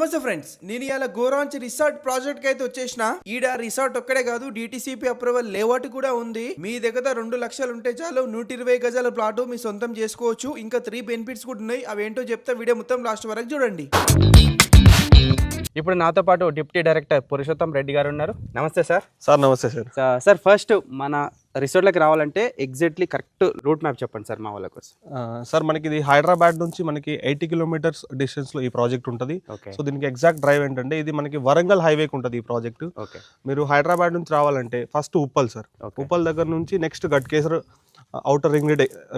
నమస్తే ఫ్రెండ్స్, నేను ఇలా గోరాంచ్ రిసార్ట్ ప్రాజెక్ట్ కి అయితే వచ్చేసిన. ఈడ రిసార్ట్ ఒక్కడే కాదు, డిటిసిపి అప్రూవల్ లేఅవుట్ కూడా ఉంది. మీ దగ్గర 2 లక్షలు ఉంటే చాలు 120 గజాల ప్లాట్ మీ సొంతం చేసుకోవచ్చు. ఇంకా 3 బెనిఫిట్స్ కూడా ఉన్నాయి. అవేంటో చెప్తా, వీడియో మొత్తం లాస్ట్ వరకు చూడండి. ఇప్పుడు నాతో పాటు డిప్యూటీ డైరెక్టర్ పురుషోత్తం రెడ్డి గారు ఉన్నారు. నమస్తే సార్. నమస్తే సార్. సార్ ఫస్ట్ మన రిసార్ట్లోకి రావాలంటే ఎగ్జాక్ట్లీ కరెక్ట్ రూట్ మ్యాప్ చెప్పండి సార్ మా వాళ్ళ కోసం. సార్ మనకి ఇది హైదరాబాద్ నుంచి మనకి 80 కిలోమీటర్స్ డిస్టెన్స్ లో ఈ ప్రాజెక్ట్ ఉంటుంది. సో దీనికి ఎగ్జాక్ట్ డ్రైవ్ ఏంటంటే ఇది మనకి వరంగల్ హైవేకి ఉంటుంది ఈ ప్రాజెక్ట్. మీరు హైదరాబాద్ నుంచి రావాలంటే ఫస్ట్ ఉప్పల్ సార్, ఉప్పల్ దగ్గర నుంచి next Ghatkesar outer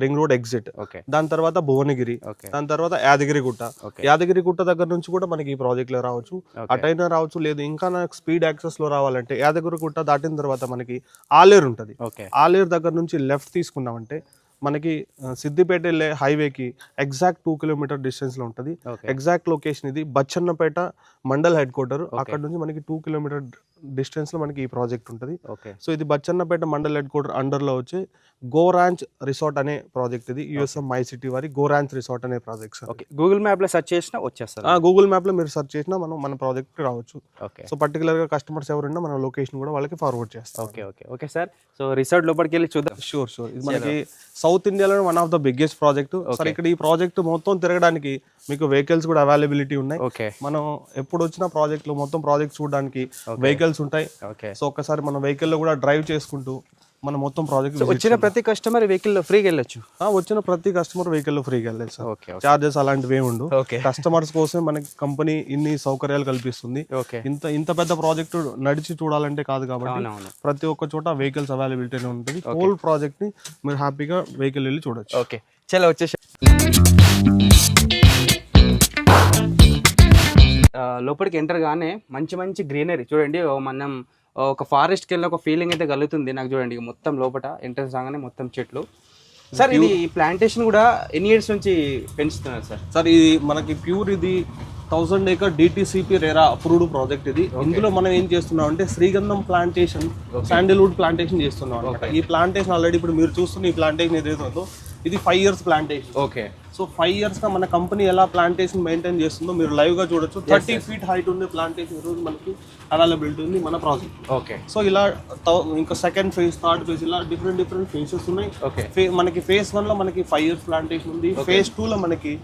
ring road exit, దాని తర్వాత భువనగిరి, దాని తర్వాత యాదగిరిగుట్ట దగ్గర నుంచి కూడా మనకి ఈ ప్రాజెక్ట్ లో రావచ్చు, అటైనా రావచ్చు. లేదు ఇంకా నాకు స్పీడ్ యాక్సెస్ లో రావాలంటే యాదగిరిగుట్ట దాటిన తర్వాత మనకి ఆలేరు ఉంటుంది. ఆలేరు దగ్గర నుంచి లెఫ్ట్ తీసుకున్నామంటే మనకి సిద్దిపేట వెళ్ళే హైవేకి ఎగ్జాక్ట్ 2 కిలోమీటర్ డిస్టెన్స్ లో ఉంటుంది. ఎగ్జాక్ట్ లొకేషన్ ఇది బచ్చన్నపేట మండల్ హెడ్ క్వార్టర్. అక్కడ నుంచి మనకి 2 కిలోమీటర్ డిస్టెన్స్ లో మనకి ఈ ప్రాజెక్ట్ ఉంటుంది. సో ఇది Bachannapet mandal head quarter under లో వచ్చి గోరాంచ్ రిసార్ట్ అనే ప్రాజెక్ట్. ఇది యూఎస్ఎం మై సిటీ వారి గోరాంచ్ రిసార్ట్ అనే ప్రాజెక్ట్ సార్. గూగుల్ మ్యాప్ లో సెర్చ్ చేసినా వచ్చేస్తారు. గూగుల్ మ్యాప్ లో మీరు సెర్చ్ చేసినా మన ప్రాజెక్ట్ రావచ్చు. సో పర్టికులర్ గా కస్టమర్స్ ఎవరున్నా మన లొకేషన్ కూడా వాళ్ళకి ఫార్వర్డ్ చేస్తాం. Okay sir. సో రిసార్ట్ లోపలికి వెళ్ళి చూద్దాం. షూర్. ఇది మనకి సౌత్ ఇండియాలో one of the biggest project sir. ఇక్కడ ఈ ప్రాజెక్ట్ మొత్తం తిరగడానికి మీకు వెహికల్స్ కూడా అవైలబిలిటీ ఉన్నాయి. మనం ఎప్పుడు వచ్చిన ప్రాజెక్ట్ లో మొత్తం ప్రాజెక్ట్ చూడడానికి వెహికల్స్ ఉంటాయి. సో ఒక్కసారి మనం వెహికల్ లో కూడా డ్రైవ్ చేసుకుంటూ మనం మొత్తం ప్రాజెక్ట్ వచ్చిన ప్రతి కస్టమర్ వెహికల్ లో ఫ్రీగా వెళ్ళొచ్చు. వచ్చిన ప్రతి కస్టమర్ వెహికల్ లో ఫ్రీగా వెళ్ళాలి సార్. చార్జెస్ అలాంటివి ఏమి ఉండు. కస్టమర్స్ కోసమే మనకి కంపెనీ ఇన్ని సౌకర్యాలు కల్పిస్తుంది. ఇంత పెద్ద ప్రాజెక్ట్ నడిచి చూడాలంటే కాదు కాబట్టి ప్రతి ఒక్క చోట వెహికల్స్ అవైలబిలిటీ ఉంటుంది. హోల్ ప్రాజెక్ట్ ని మీరు హ్యాపీగా వెహికల్ వెళ్ళి చూడొచ్చు. ఓకే చలో వచ్చేసి లోపలికి ఎంటర్ గానే మంచి గ్రీనరీ చూడండి. మనం ఒక ఫారెస్ట్కి వెళ్ళిన ఒక ఫీలింగ్ అయితే కలుగుతుంది నాకు. చూడండి మొత్తం లోపల ఎంట్రన్స్ రాగానే మొత్తం చెట్లు. సార్ ఇది ప్లాంటేషన్ కూడా ఎన్ని ఇయర్స్ నుంచి పెంచుతున్నారు సార్? సార్ ఇది మనకి ప్యూర్ ఇది 1000 acre DTCP RERA approved project ఇది. ఇందులో మనం ఏం చేస్తున్నాం అంటే శ్రీగంధం ప్లాంటేషన్, శాండిల్వుడ్ ప్లాంటేషన్ చేస్తున్నాం అనమాట. ఈ ప్లాంటేషన్ ఆల్రెడీ ఇప్పుడు మీరు చూస్తున్న ఈ ప్లాంటేషన్ ఏదైతే ఉందో ఇది 5 years plantation. Okay. So 5 years గా మన కంపెనీ ఎలా ప్లాంటేషన్ మెయింటైన్ చేస్తుందో మీరు లైవ్ గా చూడొచ్చు. 30 feet హైట్ ఉండే ప్లాంటేషన్ ఈరోజు మనకి అవైలబిలిటీ ఉంది మన ప్రాజెక్ట్. ఓకే. సో ఇలా ఇంకా సెకండ్ ఫేజ్, థర్డ్ ఫేజ్ ఇలా డిఫరెంట్ ఫేజెస్ ఉన్నాయి. మనకి ఫేజ్ 1 లో మనకి 5 years ప్లాంటేషన్ ఉంది. ఫేజ్ 2 లో మనకి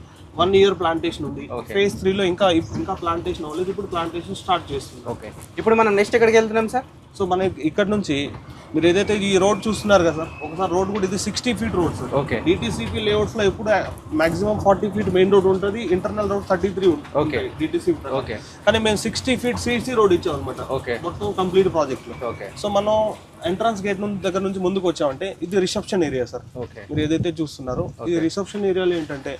1 year ప్లాంటేషన్ ఉంది. ఫేజ్ 3 లో ఇంకా ప్లాంటేషన్ అవ్వలేదు. ఇప్పుడు ప్లాంటేషన్ స్టార్ట్ చేస్తుంది. ఓకే. ఇప్పుడు మనం నెక్స్ట్ ఎక్కడికి వెళ్తున్నాం సార్? సో మనకి ఇక్కడ నుంచి మీరు ఏదైతే ఈ రోడ్ చూస్తున్నారు కదా సార్, ఒకసారి రోడ్ కూడా ఇది 60 feet road sir. Okay. DTCP layouts లో ఎప్పుడు మాక్సిమం 40 feet మెయిన్ రోడ్ ఉంటుంది, ఇంటర్నల్ రోడ్ 33 ఉంటుంది డిటిసిపి. ఓకే. కానీ మేము 60 feet సిసి రోడ్ ఇచ్చాం అనమాట. ఓకే. మొత్తం కంప్లీట్ ప్రాజెక్ట్ లో. ఓకే. సో మనం ఎంట్రన్స్ గేట్ దగ్గర నుంచి ముందుకు వచ్చామంటే ఇది రిసెప్షన్ ఏరియా సార్. ఓకే. మీరు ఏదైతే చూస్తున్నారో ఈ రిసెప్షన్ ఏరియాలో ఏంటంటే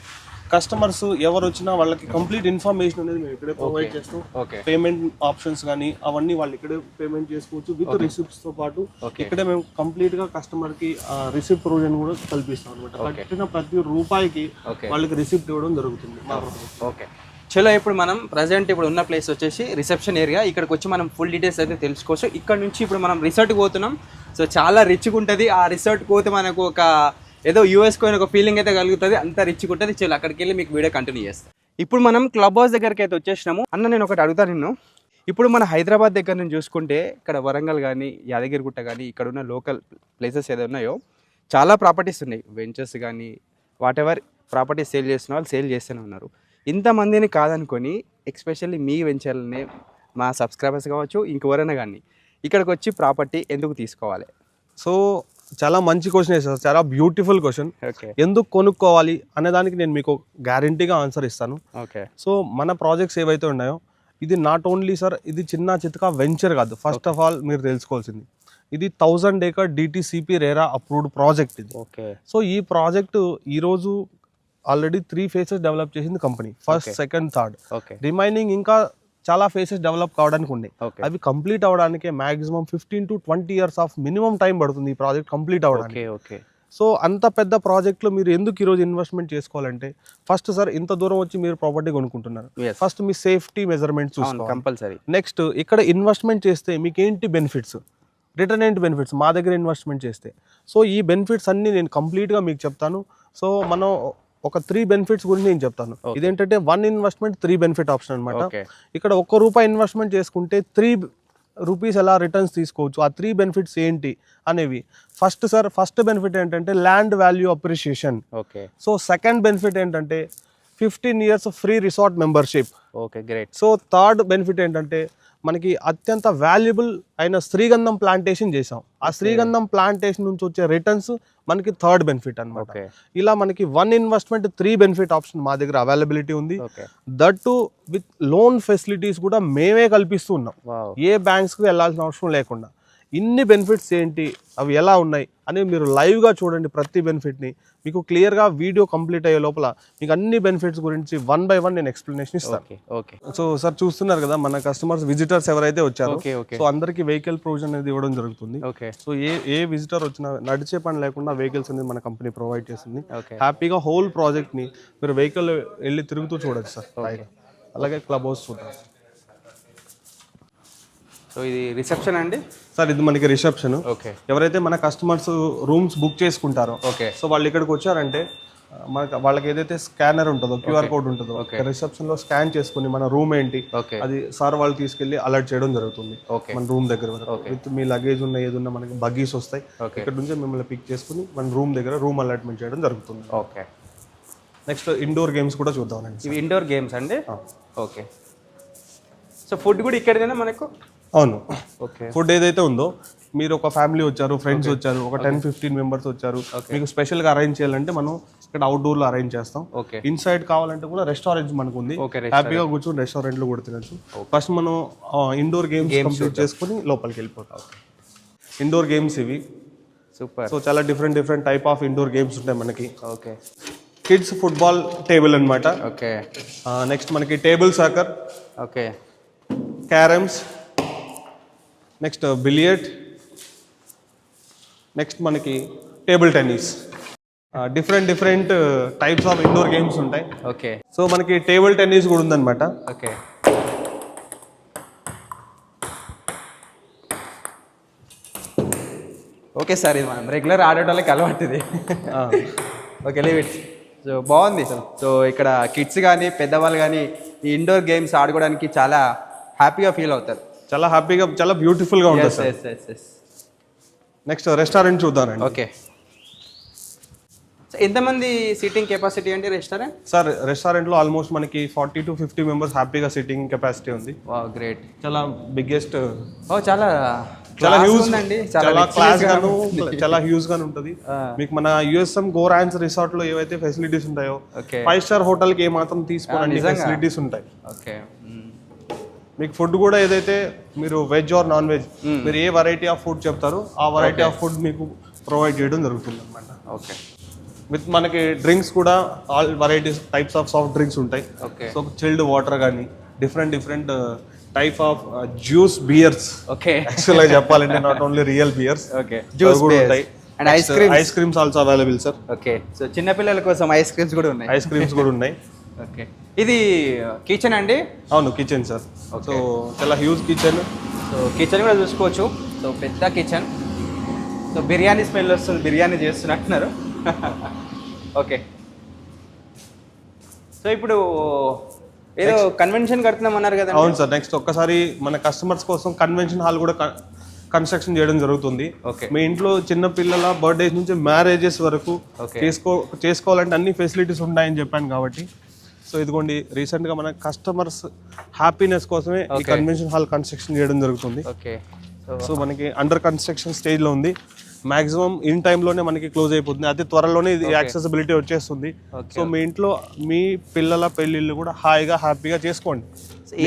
కస్టమర్స్ ఎవరు వచ్చినా వాళ్ళకి కంప్లీట్ ఇన్ఫర్మేషన్ అనేది మేము ఇక్కడే ప్రొవైడ్ చేస్తాం. పేమెంట్ ఆప్షన్స్ కానీ అవన్నీ వాళ్ళు ఇక్కడే పేమెంట్ చేసుకోవచ్చు విత్ రిసిప్ట్స్ తో పాటు. ఇక్కడే మేము కంప్లీట్ గా కస్టమర్ కి రిసిప్ట్ ప్రొవిజన్ కూడా కల్పిస్తాం అనమాట. కట్టిన ప్రతి రూపాయికి వాళ్ళకి రిసిప్ట్ ఇవ్వడం జరుగుతుంది. ఓకే చలో ఇప్పుడు మనం ప్రజెంట్ ఇప్పుడు ఉన్న ప్లేస్ వచ్చేసి రిసెప్షన్ ఏరియా. ఇక్కడికి వచ్చి మనం ఫుల్ డీటెయిల్స్ అయితే తెలుసుకోవచ్చు. ఇక్కడ నుంచి ఇప్పుడు మనం రిసార్ట్కి పోతున్నాం. సో చాలా రిచ్గా ఉంటుంది. ఆ రిసార్ట్కి పోతే మనకు ఒక ఏదో యూఎస్కి పోయిన ఒక ఫీలింగ్ అయితే కలుగుతుంది. అంత రిచ్గా ఉంటుంది. చలో అక్కడికి వెళ్ళి మీకు వీడియో కంటిన్యూ చేస్తాం. ఇప్పుడు మనం క్లబ్ హౌస్ దగ్గరికి అయితే వచ్చేసినాము. అన్న నేను ఒకటి అడుగుతాను నిన్ను. ఇప్పుడు మన హైదరాబాద్ దగ్గర నుంచి చూసుకుంటే ఇక్కడ వరంగల్ కానీ యాదగిరిగుట్ట కానీ ఇక్కడ ఉన్న లోకల్ ప్లేసెస్ ఏదో ఉన్నాయో చాలా ప్రాపర్టీస్ ఉన్నాయి. వెంచర్స్ కానీ వాట్ ఎవర్ ప్రాపర్టీస్ సేల్ చేస్తున్న వాళ్ళు సేల్ చేస్తూనే ఉన్నారు. ఇంతమందిని కాదనుకొని ఎస్పెషల్లీ మీ వెంచర్లనే మా సబ్స్క్రైబర్స్ కావచ్చు ఇంకెవరైనా కానీ ఇక్కడికి వచ్చి ప్రాపర్టీ ఎందుకు తీసుకోవాలి? సో చాలా మంచి క్వశ్చన్ సార్, చాలా బ్యూటిఫుల్ క్వశ్చన్. ఎందుకు కొనుక్కోవాలి అనే దానికి నేను మీకు గ్యారంటీగా ఆన్సర్ ఇస్తాను. ఓకే. సో మన ప్రాజెక్ట్స్ ఏవైతే ఉన్నాయో ఇది నాట్ ఓన్లీ సార్ ఇది చిన్న చితకా వెంచర్ కాదు. ఫస్ట్ ఆఫ్ ఆల్ మీరు తెలుసుకోవాల్సింది ఇది 1000 acre DTCP RERA approved project ఇది. ఓకే. సో ఈ ప్రాజెక్ట్ ఈరోజు ఆల్రెడీ 3 phases డెవలప్ చేసింది company. First, second, third. Remaining ఇంకా చాలా ఫేసెస్ డెవలప్ కావడానికి ఉన్నాయి. అవి కంప్లీట్ అవడానికి maximum 15 to 20 years of minimum time పడుతుంది ఈ ప్రాజెక్ట్ కంప్లీట్ అవడానికి. సో అంత పెద్ద ప్రాజెక్ట్ లో మీరు ఎందుకు ఈరోజు ఇన్వెస్ట్మెంట్ చేసుకోవాలంటే ఫస్ట్ సార్ ఇంత దూరం వచ్చి మీరు ప్రాపర్టీ కొనుక్కుంటున్నారు. ఫస్ట్ మీ సేఫ్టీ మెజర్మెంట్ చూసుకోవాలి కంపల్సరీ. నెక్స్ట్ ఇక్కడ ఇన్వెస్ట్మెంట్ చేస్తే మీకు ఏంటి బెనిఫిట్స్, రిటర్న్ ఏంటి బెనిఫిట్స్ మా దగ్గర ఇన్వెస్ట్మెంట్ చేస్తే. సో ఈ బెనిఫిట్స్ అన్ని నేను కంప్లీట్గా మీకు చెప్తాను. సో మనం ఒక 3 బెనిఫిట్స్ గురించి నేను చెప్తాను. ఇదేంటంటే 1 ఇన్వెస్ట్మెంట్ 3 బెనిఫిట్ ఆప్షన్ అనమాట. ఓకే. ఇక్కడ ₹1 ఇన్వెస్ట్మెంట్ చేసుకుంటే 3 రూపీస్ ఎలా రిటర్న్స్ తీసుకోవచ్చు, ఆ 3 బెనిఫిట్స్ ఏంటి అనేవి. ఫస్ట్ బెనిఫిట్ ఏంటంటే land value appreciation. Okay. So second benefit ఏంటంటే 15 years free resort membership. Okay, great. So third benefit ఏంటంటే మనకి అత్యంత వాల్యుబుల్ అయిన శ్రీగంధం ప్లాంటేషన్ చేసాం. ఆ శ్రీగంధం ప్లాంటేషన్ నుంచి వచ్చే రిటర్న్స్ మనకి థర్డ్ బెనిఫిట్ అనమాట. ఓకే. ఇలా మనకి 1 ఇన్వెస్ట్మెంట్ 3 బెనిఫిట్ ఆప్షన్ మా దగ్గర అవైలబిలిటీ ఉంది. Okay. That to with loan facilities కూడా మేమే కల్పిస్తూ ఉన్నాం. వావ్. ఏ బ్యాంక్స్కి వెళ్ళాల్సిన అవసరం లేకుండా. ఇన్ని బెనిఫిట్స్ ఏంటి, అవి ఎలా ఉన్నాయి అని మీరు లైవ్గా చూడండి. ప్రతి బెనిఫిట్ని మీకు క్లియర్గా వీడియో కంప్లీట్ అయ్యే లోపల మీకు అన్ని బెనిఫిట్స్ గురించి 1 by 1 నేను ఎక్స్ప్లెనేషన్ ఇస్తాను. ఓకే. ఓకే. సో సార్ చూస్తున్నారు కదా మన కస్టమర్స్ విజిటర్స్ ఎవరైతే వచ్చారో, ఓకే. ఓకే. సో అందరికి వెహికల్ ప్రొవిజన్ అనేది ఇవ్వడం జరుగుతుంది. ఓకే. సో ఏ విజిటర్ వచ్చినా నడిచే పని లేకుండా వెహికల్స్ అనేది మన కంపెనీ ప్రొవైడ్ చేస్తుంది. ఓకే. హ్యాపీగా హోల్ ప్రాజెక్ట్ని మీరు వెహికల్ వెళ్ళి తిరుగుతూ చూడొచ్చు సార్. అలాగే క్లబ్ హౌస్ చూద్దాం. సో ఇది రిసెప్షన్ అండి సార్. ఇది మనకి రిసెప్షన్. ఓకే. ఎవరైతే మన కస్టమర్స్ రూమ్స్ బుక్ చేసుకుంటారో, ఓకే, సో వాళ్ళు ఇక్కడికి వచ్చారంటే మనకి వాళ్ళకి ఏదైతే స్కానర్ ఉంటుందో, క్యూఆర్ కోడ్ ఉంటుందో, రిసెప్షన్ లో స్కాన్ చేసుకుని మన రూమ్ ఏంటి అది సార్ వాళ్ళు తీసుకెళ్లి అలర్ట్ చేయడం జరుగుతుంది మన రూమ్ దగ్గర వరకు. విత్ మీ లగేజ్ ఉన్న ఏదున్నా మనకి బగ్గీస్ వస్తాయి. ఇక్కడ నుంచి మిమ్మల్ని పిక్ చేసుకుని మన రూమ్ దగ్గర రూమ్ అలాట్మెంట్ చేయడం జరుగుతుంది. ఓకే. నెక్స్ట్ ఇండోర్ గేమ్స్ కూడా చూద్దామండి. ఇవి ఇండోర్ గేమ్స్ అండి. ఓకే. సో ఫుడ్ కూడా ఇక్కడేనా మనకు? అవును. ఓకే. ఫుడ్ ఏదైతే ఉందో, మీరు ఒక ఫ్యామిలీ వచ్చారు, ఫ్రెండ్స్ వచ్చారు, ఒక 10-15 మెంబర్స్ వచ్చారు, మీకు స్పెషల్ గా అరేంజ్ చేయాలంటే మనం ఇక్కడ అవుట్డోర్ లో అరేంజ్ చేస్తాం. ఓకే. ఇన్సైడ్ కావాలంటే కూడా రెస్టారెంట్స్ మనకు ఉంది. హ్యాపీగా కూర్చొని రెస్టారెంట్ లో కూడా తినచ్చు. ఫస్ట్ మనం ఇండోర్ గేమ్స్ కంప్లీట్ చేసుకుని లోపలికి వెళ్ళిపోతాం. ఇండోర్ గేమ్స్ ఇవి. సూపర్. సో చాలా different type of indoor games ఉంటాయి మనకి. ఓకే. కిడ్స్ ఫుట్బాల్ టేబుల్ అన్నమాట. ఓకే. నెక్స్ట్ మనకి table soccer, okay, carroms, next billiard, next మనకి table tennis. Different types of indoor games ఉంటాయి. ఓకే. సో మనకి table tennis కూడా ఉందన్నమాట. ఓకే. ఓకే సార్, ఇది మనం రెగ్యులర్ ఆడేటోళ్ళకి అలవాటు ఇది. Okay, leave it. సో బాగుంది. సో ఇక్కడ కిడ్స్ కానీ పెద్దవాళ్ళు కానీ ఈ ఇండోర్ గేమ్స్ ఆడుకోవడానికి చాలా హ్యాపీగా ఫీల్ అవుతారు. చాలా హ్యాపీగా, చాలా బ్యూటిఫుల్ గా ఉంటుంది సార్. నెక్స్ట్ రెస్టారెంట్ చూద్దామండి. ఓకే. ఎంతమంది సీటింగ్ కెపాసిటీ అండి రెస్టారెంట్? సార్ రెస్టారెంట్ లో ఆల్మోస్ట్ మనకి 40 to 50 మెంబర్స్ హ్యాపీగా సిట్టింగ్ కెపాసిటీ ఉంది. Wow, great. చాలా బిగ్గెస్ట్, చాలా హ్యూజ్ అండి, చాలా క్లాస్ గాను, చాలా హ్యూజ్ గాను ఉంటుంది. మీకు మన యుఎస్ఎం గోరాన్స్ రిసార్ట్ లో ఏవైతే ఫెసిలిటీస్ ఉంటాయో 5 star హోటల్ కి ఏ మాత్రం తీసుకోండి ఫెసిలిటీస్ ఉంటాయి. ఓకే. మీకు ఫుడ్ కూడా ఏదైతే మీరు వెజ్ ఆర్ నాన్ వెజ్ మీరు ఏ వెరైటీ ఆఫ్ ఫుడ్ చెప్తారో ఆ వెరైటీ ఆఫ్ ఫుడ్ మీకు ప్రొవైడ్ చేయడం జరుగుతుంది అనమాట. ఓకే. విత్ మనకి డ్రింక్స్ కూడా all varieties types of soft drinks ఉంటాయి. సో చిల్డ్ వాటర్ కానీ different type of juice, beers. Okay. యాక్చువల్గా చెప్పాలంటే not only real beers, okay, juice కూడా ఉంటాయి. And ice creams also available sir. Okay. So చిన్న పిల్లల కోసం ఐస్ క్రీమ్స్ కూడా ఉన్నాయి. ఐస్ క్రీమ్స్ కూడా ఉన్నాయి. ఓకే. ఇది కిచెన్ అండి? అవును, కిచెన్ సార్. సో చాలా హ్యూజ్ కిచెన్. సో కిచెన్ కూడా చూసుకోవచ్చు. సో పెద్ద కిచెన్. సో బిర్యానీ స్మెల్ వస్తుంది, బిర్యానీ చేస్తున్నట్టున్నారు. ఓకే. సో ఇప్పుడు ఏదో కన్వెన్షన్ కడుతున్నాం అన్నారు కదా? అవును సార్. నెక్స్ట్ ఒక్కసారి మన కస్టమర్స్ కోసం కన్వెన్షన్ హాల్ కూడా కన్స్ట్రక్షన్ చేయడం జరుగుతుంది. మీ ఇంట్లో చిన్న పిల్లల బర్త్డేస్ నుంచి మ్యారేజెస్ వరకు చేసుకోవాలంటే అన్ని ఫెసిలిటీస్ ఉన్నాయని చెప్పాను కాబట్టి. సో ఇదిగోండి, రీసెంట్గా మన కస్టమర్స్ హ్యాపీనెస్ కోసమే ఈ కన్వెన్షన్ హాల్ కన్స్ట్రక్షన్ చేయడం జరుగుతుంది. ఓకే. సో మనకి అండర్ కన్స్ట్రక్షన్ స్టేజ్లో ఉంది. మాక్సిమం ఇన్ టైంలోనే మనకి క్లోజ్ అయిపోతుంది. అతి త్వరలోనే ఇది యాక్సెసిబిలిటీ వచ్చేస్తుంది. సో మీ ఇంట్లో మీ పిల్లల పెళ్ళిళ్ళు కూడా హ్యాపీగా చేసుకోండి.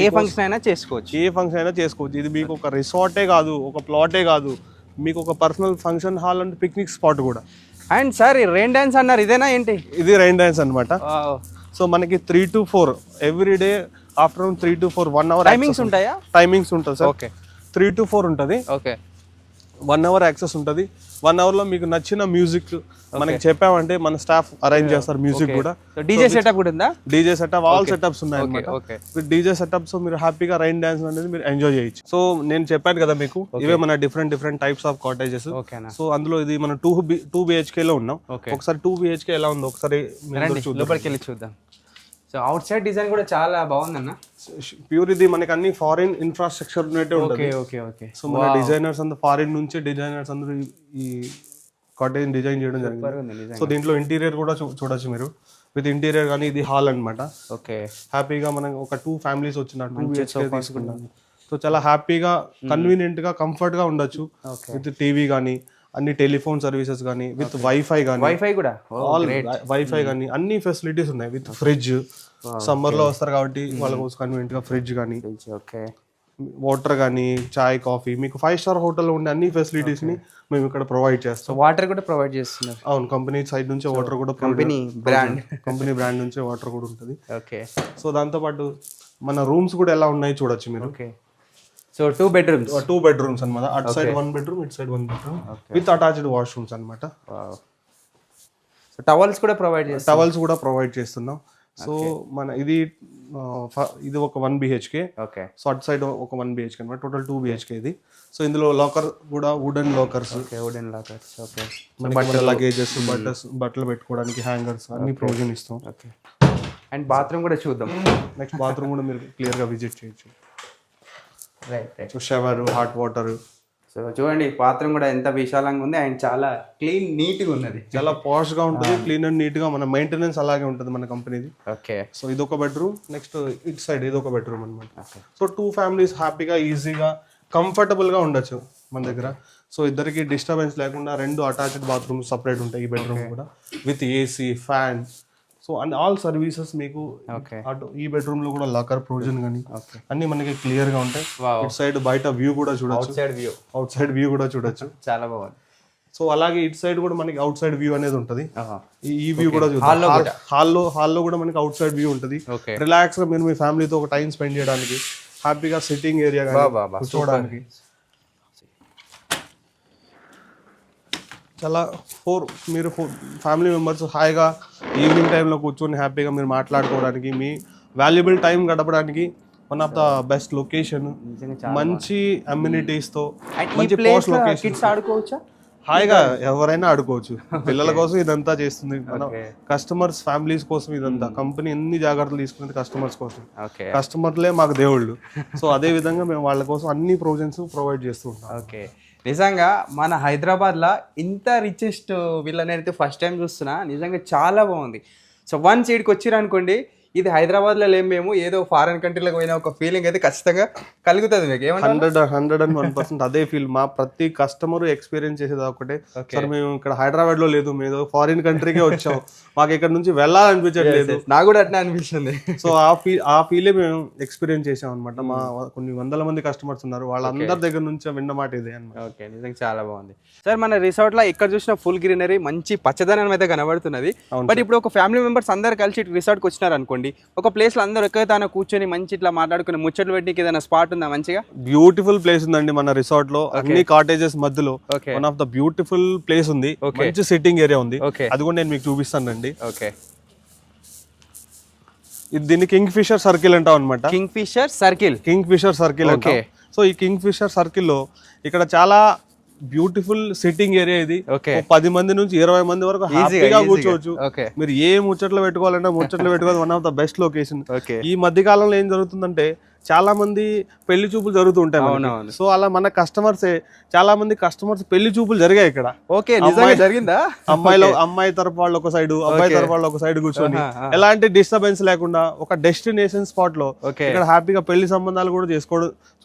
ఏ ఫంక్షన్ అయినా చేసుకోవచ్చు. ఇది మీకు ఒక రిసార్టే కాదు, ఒక ప్లాటే కాదు, మీకు ఒక personal function hall and picnic spot కూడా. అండ్ సార్ రెయిన్ డాన్స్ అన్నారు, ఇదేనా ఏంటి? ఇది రెయిన్ డాన్స్ అనమాట. సో మనకి 3 to 4 every day afternoon 3 to 4 1 hour timings ఉంటాయా? టైమింగ్స్ ఉంటుంది సార్. ఓకే. 3 to 4 ఉంటుంది. ఓకే. 1 hour యాక్సెస్ ఉంటుంది. 1 hour లో మీకు నచ్చిన మ్యూజిక్ మనకి చెప్పామంటే మన స్టాఫ్ అరేంజ్ చేస్తారు మ్యూజిక్ కూడా. డీజే సెటప్ కూడా ఉందా? డీజే సెటప్ ఆల్ సెటప్స్ ఉన్నాయి అన్నమాట. డీజే సెటప్స్ మీరు హ్యాపీగా రైన్ డాన్స్ అనేది మీరు ఎంజాయ్ చేయొచ్చు. సో నేను చెప్పాను కదా మీకు ఇవే మన different types of cottages. So అందులో ఇది మనం 2 BHK లో ఉన్నాం. ఒకసారి 2 BHK ఎలా ఉందో ఒకసారి లోపలికి వెళ్ళి చూద్దాం. సో అవుట్ సైడ్ డిజైన్ కూడా చాలా బాగుందన్న. ప్యూర్ ఇది మనకి అన్ని ఫారిన్ ఇన్ఫ్రాస్ట్రక్చర్ ఉన్నట్టే ఉంటుంది. సో మన డిజైనర్స్ అందరూ ఫారిన్ నుంచి డిజైనర్స్ అందరూ ఈ కాటేజ్ డిజైన్ చేయడం జరిగింది. సో దీంట్లో ఇంటీరియర్ కూడా చూడొచ్చు మీరు. విత్ ఇంటీరియర్ కానీ ఇది హాల్ అన్నమాట. హ్యాపీగా మనం ఒక 2 ఫ్యామిలీస్ వచ్చిన 2 BHK తీసుకున్నాం. సో చాలా హ్యాపీగా కన్వీనియంట్ గా కంఫర్ట్ గా ఉండొచ్చు. విత్ టీవీ కానీ అన్ని టెలిఫోన్ సర్వీసెస్ కానీ విత్ వైఫై కానీ వైఫై కానీ అన్ని ఫెసిలిటీస్ ఉన్నాయి. విత్ ఫ్రిడ్జ్ సమ్మర్ లో వస్తారు కాబట్టి వాళ్ళ కోసం కన్వీనియంట్ గా ఫ్రిడ్జ్ కానీ వాటర్ కానీ చాయ్ కాఫీ మీకు 5 స్టార్ హోటల్లో ఉండే అన్ని ఫెసిలిటీస్ ని మేము ఇక్కడ ప్రొవైడ్ చేస్తాం. వాటర్ కూడా ప్రొవైడ్ చేస్తున్నారు. అవును, కంపెనీ సైడ్ నుంచి వాటర్ కూడా కంపెనీ బ్రాండ్ నుంచి వాటర్ కూడా ఉంటుంది. సో దాంతో పాటు మన రూమ్స్ కూడా ఎలా ఉన్నాయి చూడొచ్చు మీరు. సో 2 bedrooms అన్నమాట. అటు సైడ్ 1 bedroom, ఇటు side 1 bedroom with attached washrooms అన్నమాట. సో టవల్స్ కూడా ప్రొవైడ్ చేస్తున్నాం. సో మన ఇది ఒక 1 BHK. సో అటు సైడ్ ఒక 1 BHK అన్నమాట. టోటల్ 2 BHK ఇది. సో ఇందులో లాకర్ కూడా వుడెన్ లాకర్స్, లగేజెస్, బట్టలు పెట్టుకోవడానికి హ్యాంగర్స్ అన్ని ప్రొవిజన్ ఇస్తాం. అండ్ బాత్రూమ్ కూడా చూద్దాం. నెక్స్ట్ బాత్రూమ్ కూడా మీరు క్లియర్ గా విజిట్ చేయొచ్చు. So shower, hot water. So చూడండి బాత్రూమ్ కూడా ఎంత విశాలంగా ఉంది అండ్ చాలా క్లీన్ నీట్ గా ఉన్నది. చాలా పాష్ గా ఉంటుంది, క్లీన్ అండ్ నీట్ గా. మన మెయింటెనెన్స్ అలాగే ఉంటుంది మన కంపెనీది. సో ఇది ఒక బెడ్రూమ్. నెక్స్ట్ ఇట్ సైడ్ ఇది ఒక బెడ్రూమ్ అన్నమాట. సో 2 ఫ్యామిలీస్ హ్యాపీగా ఈజీగా కంఫర్టబుల్ గా ఉండొచ్చు మన దగ్గర. సో ఇద్దరికి డిస్టర్బెన్స్ లేకుండా 2 అటాచ్డ్ బాత్రూమ్స్ సపరేట్ ఉంటాయి ఈ బెడ్రూమ్ కూడా. With AC, fan. So and all services మీకు అటు ఈ బెడ్రూమ్ లో కూడా లాకర్ ప్రొవిజన్ కానీ అన్ని మనకి క్లియర్ గా ఉంటాయి. ఇటు సైడ్ బయట వ్యూ కూడా చూడొచ్చు. అవుట్ సైడ్ వ్యూ కూడా చూడొచ్చు. చాలా బాగుంది. సో అలాగే ఇటు సైడ్ కూడా మనకి అవుట్ సైడ్ వ్యూ అనేది ఉంటుంది. ఈ వ్యూ కూడా హాల్లో కూడా మనకి అవుట్ సైడ్ వ్యూ ఉంటుంది. రిలాక్స్ గా మీరు మీ ఫ్యామిలీతో ఒక టైం స్పెండ్ చేయడానికి, హ్యాపీగా సిట్టింగ్ ఏరియా కూర్చోవడానికి చాలా మీరు ఫ్యామిలీ మెంబర్స్ హాయిగా ఈవినింగ్ టైంలో కూర్చొని హ్యాపీగా మీరు మాట్లాడుకోవడానికి, మీ వాల్యుబుల్ టైం గడపడానికి one of the best location. మంచి అమ్యూనిటీస్తో మంచి పోస్ట్ లొకేషన్. హాయిగా ఎవరైనా ఆడుకోవచ్చు. పిల్లల కోసం ఇదంతా చేస్తుంది మనం. కస్టమర్స్ ఫ్యామిలీస్ కోసం ఇదంతా. కంపెనీ ఎన్ని జాగ్రత్తలు తీసుకునేది కస్టమర్స్ కోసం. కస్టమర్లే మాకు దేవుళ్ళు. సో అదే విధంగా మేము వాళ్ళ కోసం అన్ని ప్రొవిజన్స్ ప్రొవైడ్ చేస్తూ ఉంటాం. నిజంగా మన హైదరాబాద్లో ఇంత రిచెస్ట్ వీళ్ళని అయితే ఫస్ట్ టైం చూస్తున్నా. నిజంగా చాలా బాగుంది. సో వన్స్ ఇక్కడికి వచ్చిరనుకోండి, ఇది హైదరాబాద్లో లేము మేము, ఏదో ఫారెన్ కంట్రీలకు పోయిన ఒక ఫీలింగ్ అయితే ఖచ్చితంగా కలుగుతుంది మీకు. 101% అదే ఫీల్. మా ప్రతి కస్టమర్ ఎక్స్పీరియన్స్ చేసేది ఒకటే, సార్ మేము ఇక్కడ హైదరాబాద్ లో లేదు, మేము ఫారిన్ కంట్రీకే వచ్చాం, మాకు ఇక్కడ నుంచి వెళ్ళాలనిపించట్లేదు. నాకు కూడా అట్లా అనిపిస్తుంది. సో ఆ ఫీలే మేము ఎక్స్పీరియన్స్ చేసాం అనమాట. మా కొన్ని వందల మంది కస్టమర్స్ ఉన్నారు, వాళ్ళందరి దగ్గర నుంచి విన్న మాట ఇదే అనమాట. ఓకే, నిజంగా చాలా బాగుంది సార్. మన రిసార్ట్ లో ఇక్కడ చూసిన ఫుల్ గ్రీనరీ, మంచి పచ్చదనం అయితే కనబడుతున్నది. బట్ ఇప్పుడు ఒక ఫ్యామిలీ మెంబర్స్ అందరు కలిసి రిసార్ట్కి వచ్చినారు అనుకోండి, ఒక ప్లేస్ లో అందరూ ఎక్కడైనా కూర్చొని మంచి ఇట్లా మాట్లాడుకుని ముచ్చట్లు పెట్టి ఏదైనా స్పాట్ ఉందా మంచిగా? బ్యూటిఫుల్ ప్లేస్ ఉందండి మన రిసార్ట్ లో. అన్ని కాటేజెస్ మధ్యలో one of the beautiful place ఉంది. మంచి సిట్టింగ్ ఏరియా ఉంది. అది కూడా నేను మీకు చూపిస్తానండి. దీన్ని కింగ్ ఫిషర్ సర్కిల్ అంటాం అనమాట. కింగ్ ఫిషర్ సర్కిల్ అంటాం. సో ఈ కింగ్ ఫిషర్ సర్కిల్ లో ఇక్కడ చాలా బ్యూటిఫుల్ సిట్టింగ్ ఏరియా ఇది. 10 మంది నుంచి 20 మంది వరకు హ్యాపీగా కూర్చోవచ్చు. మీరు ఏ ముచ్చట్లు పెట్టుకోవాలంటే ముచ్చట్లు పెట్టుకోవాలి. One of the best location. ఈ మధ్య కాలంలో ఏం జరుగుతుందంటే చాలా మంది పెళ్లి చూపులు జరుగుతూ ఉంటాయి. సో అలా మన చాలా మంది కస్టమర్స్ పెళ్లి చూపులు జరిగాయి ఇక్కడ. జరిగిందా? అమ్మాయి తరపు వాళ్ళు ఒక సైడ్, అబ్బాయి తరపు వాళ్ళు ఒక సైడ్ కూర్చొని ఎలాంటి డిస్టర్బెన్స్ లేకుండా ఒక డెస్టినేషన్ స్పాట్ లో ఇక్కడ హ్యాపీగా పెళ్లి సంబంధాలు కూడా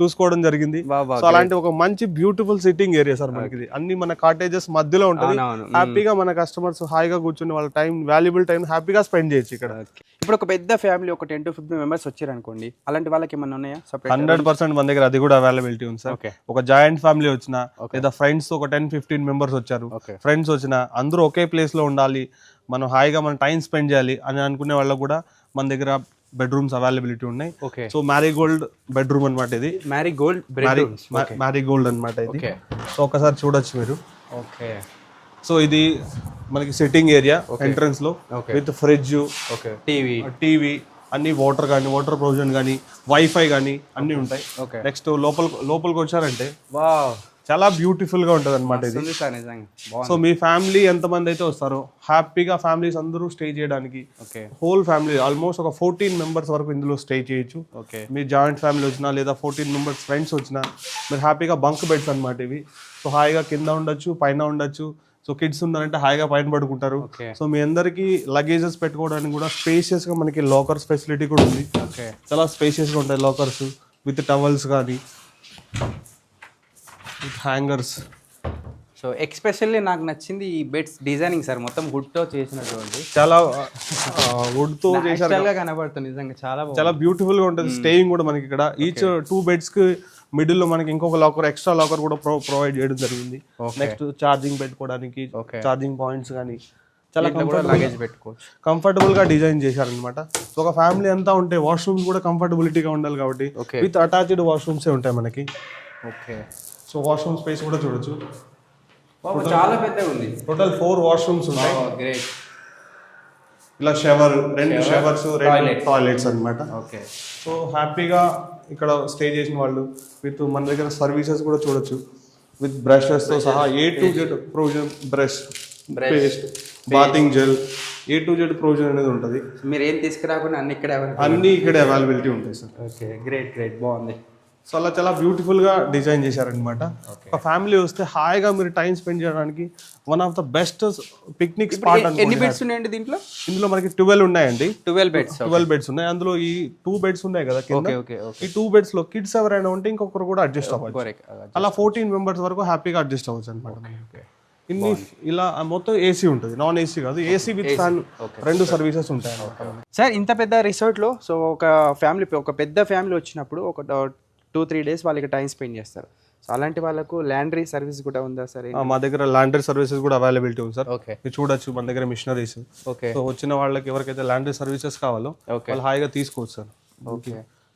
చూసుకోవడం జరిగింది. సో అలాంటి ఒక మంచి బ్యూటిఫుల్ సిట్టింగ్ ఏరియా సార్ మనకి. అన్ని మన కాటేజెస్ మధ్యలో ఉంటుంది. హ్యాపీగా మన కస్టమర్స్ హాయిగా కూర్చొని వాళ్ళ టైం, వాల్యుబుల్ టైం హ్యాపీగా స్పెండ్ చేయొచ్చు ఇక్కడ. ఇప్పుడు ఒక పెద్ద ఫ్యామిలీ ఒక 10 to 15 మెంబర్స్ వచ్చారు అనుకోండి, అలాంటి వాళ్ళకి ఏమన్నా ఉన్నాయా? 100% మన దగ్గర అది కూడా అవైలబిలిటీ ఉంది సార్. ఒక జాయింట్ ఫ్యామిలీ వచ్చినా లేదా ఫ్రెండ్స్ ఒక 10-15 మెంబర్స్ వచ్చారు, ఫ్రెండ్స్ వచ్చినా అందరూ ఒకే ప్లేస్ లో ఉండాలి, మనం హాయిగా మనం టైం స్పెండ్ చేయాలి అని అనుకునే వాళ్ళకు కూడా మన దగ్గర బెడ్రూమ్స్ అవైలబిలిటీ ఉన్నాయి. సో మ్యారీగోల్డ్ బెడ్రూమ్ అనమాట ఇది. మ్యారీగోల్డ్ అనమాట ఇది. సో ఒకసారి చూడొచ్చు మీరు. ఓకే. సో ఇది మనకి సిట్టింగ్ ఏరియా ఎంట్రన్స్ లో విత్ ఫ్రిడ్జ్, ఓకే, టీవీ, అన్ని వాటర్ కానీ వాటర్ ప్రొవిజన్ కానీ వైఫై కానీ అన్ని ఉంటాయి. ఓకే. నెక్స్ట్ లోపలికి వచ్చారంటే వావ్, చాలా బ్యూటిఫుల్ గా ఉంటది అనమాట ఇది. ఉంది సార్ నిజంగా బాగుంది. సో మీ ఫ్యామిలీ ఎంతమంది అయితే వస్తారో హ్యాపీగా ఫ్యామిలీస్ అందరూ స్టే చేయడానికి, ఓకే, హోల్ ఫ్యామిలీ ఆల్మోస్ట్ ఒక 14 మెంబర్స్ వరకు ఇందులో స్టే చేయొచ్చు. ఓకే, మీ జాయింట్ ఫ్యామిలీ వచ్చినా లేదా 14 మెంబర్స్ ఫ్రెండ్స్ వచ్చినా మీరు హ్యాపీగా బంక్ బెడ్స్ అనమాట ఇవి. సో హాయిగా కింద ఉండొచ్చు, పైన ఉండొచ్చు. సో కిడ్స్ ఉన్నారంటే హాయిగా పైన పడుకుంటారు. ఓకే. సో మీ అందరికి లగేజెస్ పెట్టుకోవడానికి కూడా స్పేషియస్ గా మనకి లాకర్స్ ఫెసిలిటీ కూడా ఉంది. ఓకే, చాలా స్పేషియస్ గా ఉంటాయి లాకర్స్ విత్ టవల్స్ కానీ విత్ హ్యాంగర్స్. సో ఎక్స్పెషల్లీ నాకు నచ్చింది ఈ బెడ్స్ డిజైనింగ్ సార్, మొత్తం వుడ్ తో చేసినటువంటి చాలా వుడ్ తో చేశారు, Natural గా కనబడుతుంది నిజంగా చాలా బాగుంది. చాలా బ్యూటిఫుల్ గా ఉంటుంది. స్టేయింగ్ కూడా మనకి ఇక్కడ ఈచ్ 2 బెడ్స్ కి మిడిల్ లో మనకి ఇంకొక లాకర్, ఎక్స్ట్రా లాకర్ కూడా ప్రొవైడ్ చేయడం జరిగింది. నెక్స్ట్ ఛార్జింగ్ పెట్టుకోవడానికి ఛార్జింగ్ పాయింట్స్ కానీ చాలా లగేజ్ పెట్టుకోవచ్చు, కంఫర్టబుల్ గా డిజైన్ చేశారనమాట. సో ఒక ఫ్యామిలీ అంతా ఉంటే వాష్రూమ్స్ కూడా కంఫర్టబిలిటీగా ఉండాలి కాబట్టి విత్ అటాచ్డ్ వాష్రూమ్స్ ఉంటాయి మనకి. ఓకే. సో వాష్రూమ్ స్పేస్ కూడా చూడొచ్చు, చాలా పెద్దగా ఉంది. టోటల్ 4 వాష్రూమ్స్ ఉన్నాయి. గ్రేట్. ఇలా షవర్, 2 షవర్స్, 2 టాయిలెట్స్ అన్నమాట. ఓకే. సో హ్యాపీగా ఇక్కడ స్టే చేసిన వాళ్ళు విత్ మన దగ్గర సర్వీసెస్ కూడా చూడొచ్చు విత్ బ్రషెస్ తో సహా A to Z provision, brush, paste, bathing gel, A to Z provision అనేది ఉంటుంది. మీరు ఏం తీసుకురాకుండా అన్ని ఇక్కడ అన్ని ఇక్కడ అవైలబిలిటీ ఉంటాయి సార్. ఓకే, గ్రేట్ గ్రేట్, బాగుంది. సో అలా చాలా బ్యూటిఫుల్ గా డిజైన్ చేశారనమాట. ఒక ఫ్యామిలీ వస్తే హాయిగా మీరు టైం స్పెండ్ చేయడానికి one of the best picnic spot. ఎన్ని బెడ్స్ ఉన్నాయండి దీంట్లో? ఇందులో మనకి 12 ఉన్నాయండి. 12 బెడ్స్. 12 బెడ్స్ ఉన్నాయి. అందులో ఈ 2 బెడ్స్ ఉన్నాయి కదా కింద. ఈ 2 బెడ్స్ లో కిడ్స్ ఎవరైనా ఉంటే ఇంకొకరు కూడా అడ్జస్ట్ అవ్వచ్చు. అలా 14 మెంబర్స్ వరకు హ్యాపీగా అడ్జస్ట్ అవ్వచ్చు అనమాట. ఇన్ని ఇలా మొత్తం ఏసీ ఉంటుంది, నాన్ ఏసీ కాదు, ఏసీ విత్ ఫ్యాన్, 2 సర్వీసెస్ ఉంటాయి అన్నమాట. సార్ ఇంత పెద్ద రిసార్ట్ లో సో ఒక పెద్ద ఫ్యామిలీ వచ్చినప్పుడు ఒక 2-3 డేస్ వాళ్ళకి టైం స్పెండ్ చేస్తారు. సో అలాంటి వాళ్ళకు ల్యాండ్రీ సర్వీస్ కూడా ఉందా సార్? మా దగ్గర లాండ్రీ సర్వీసెస్ కూడా అవైలబిలిటీ ఉంది సార్. ఓకే. మీరు చూడొచ్చు మన దగ్గర మిషనరీస్. ఓకే. సో వచ్చిన వాళ్ళకి ఎవరికైతే లాండ్రీ సర్వీసెస్ కావాలో వాళ్ళు హాయిగా తీసుకోవచ్చు sir. Okay.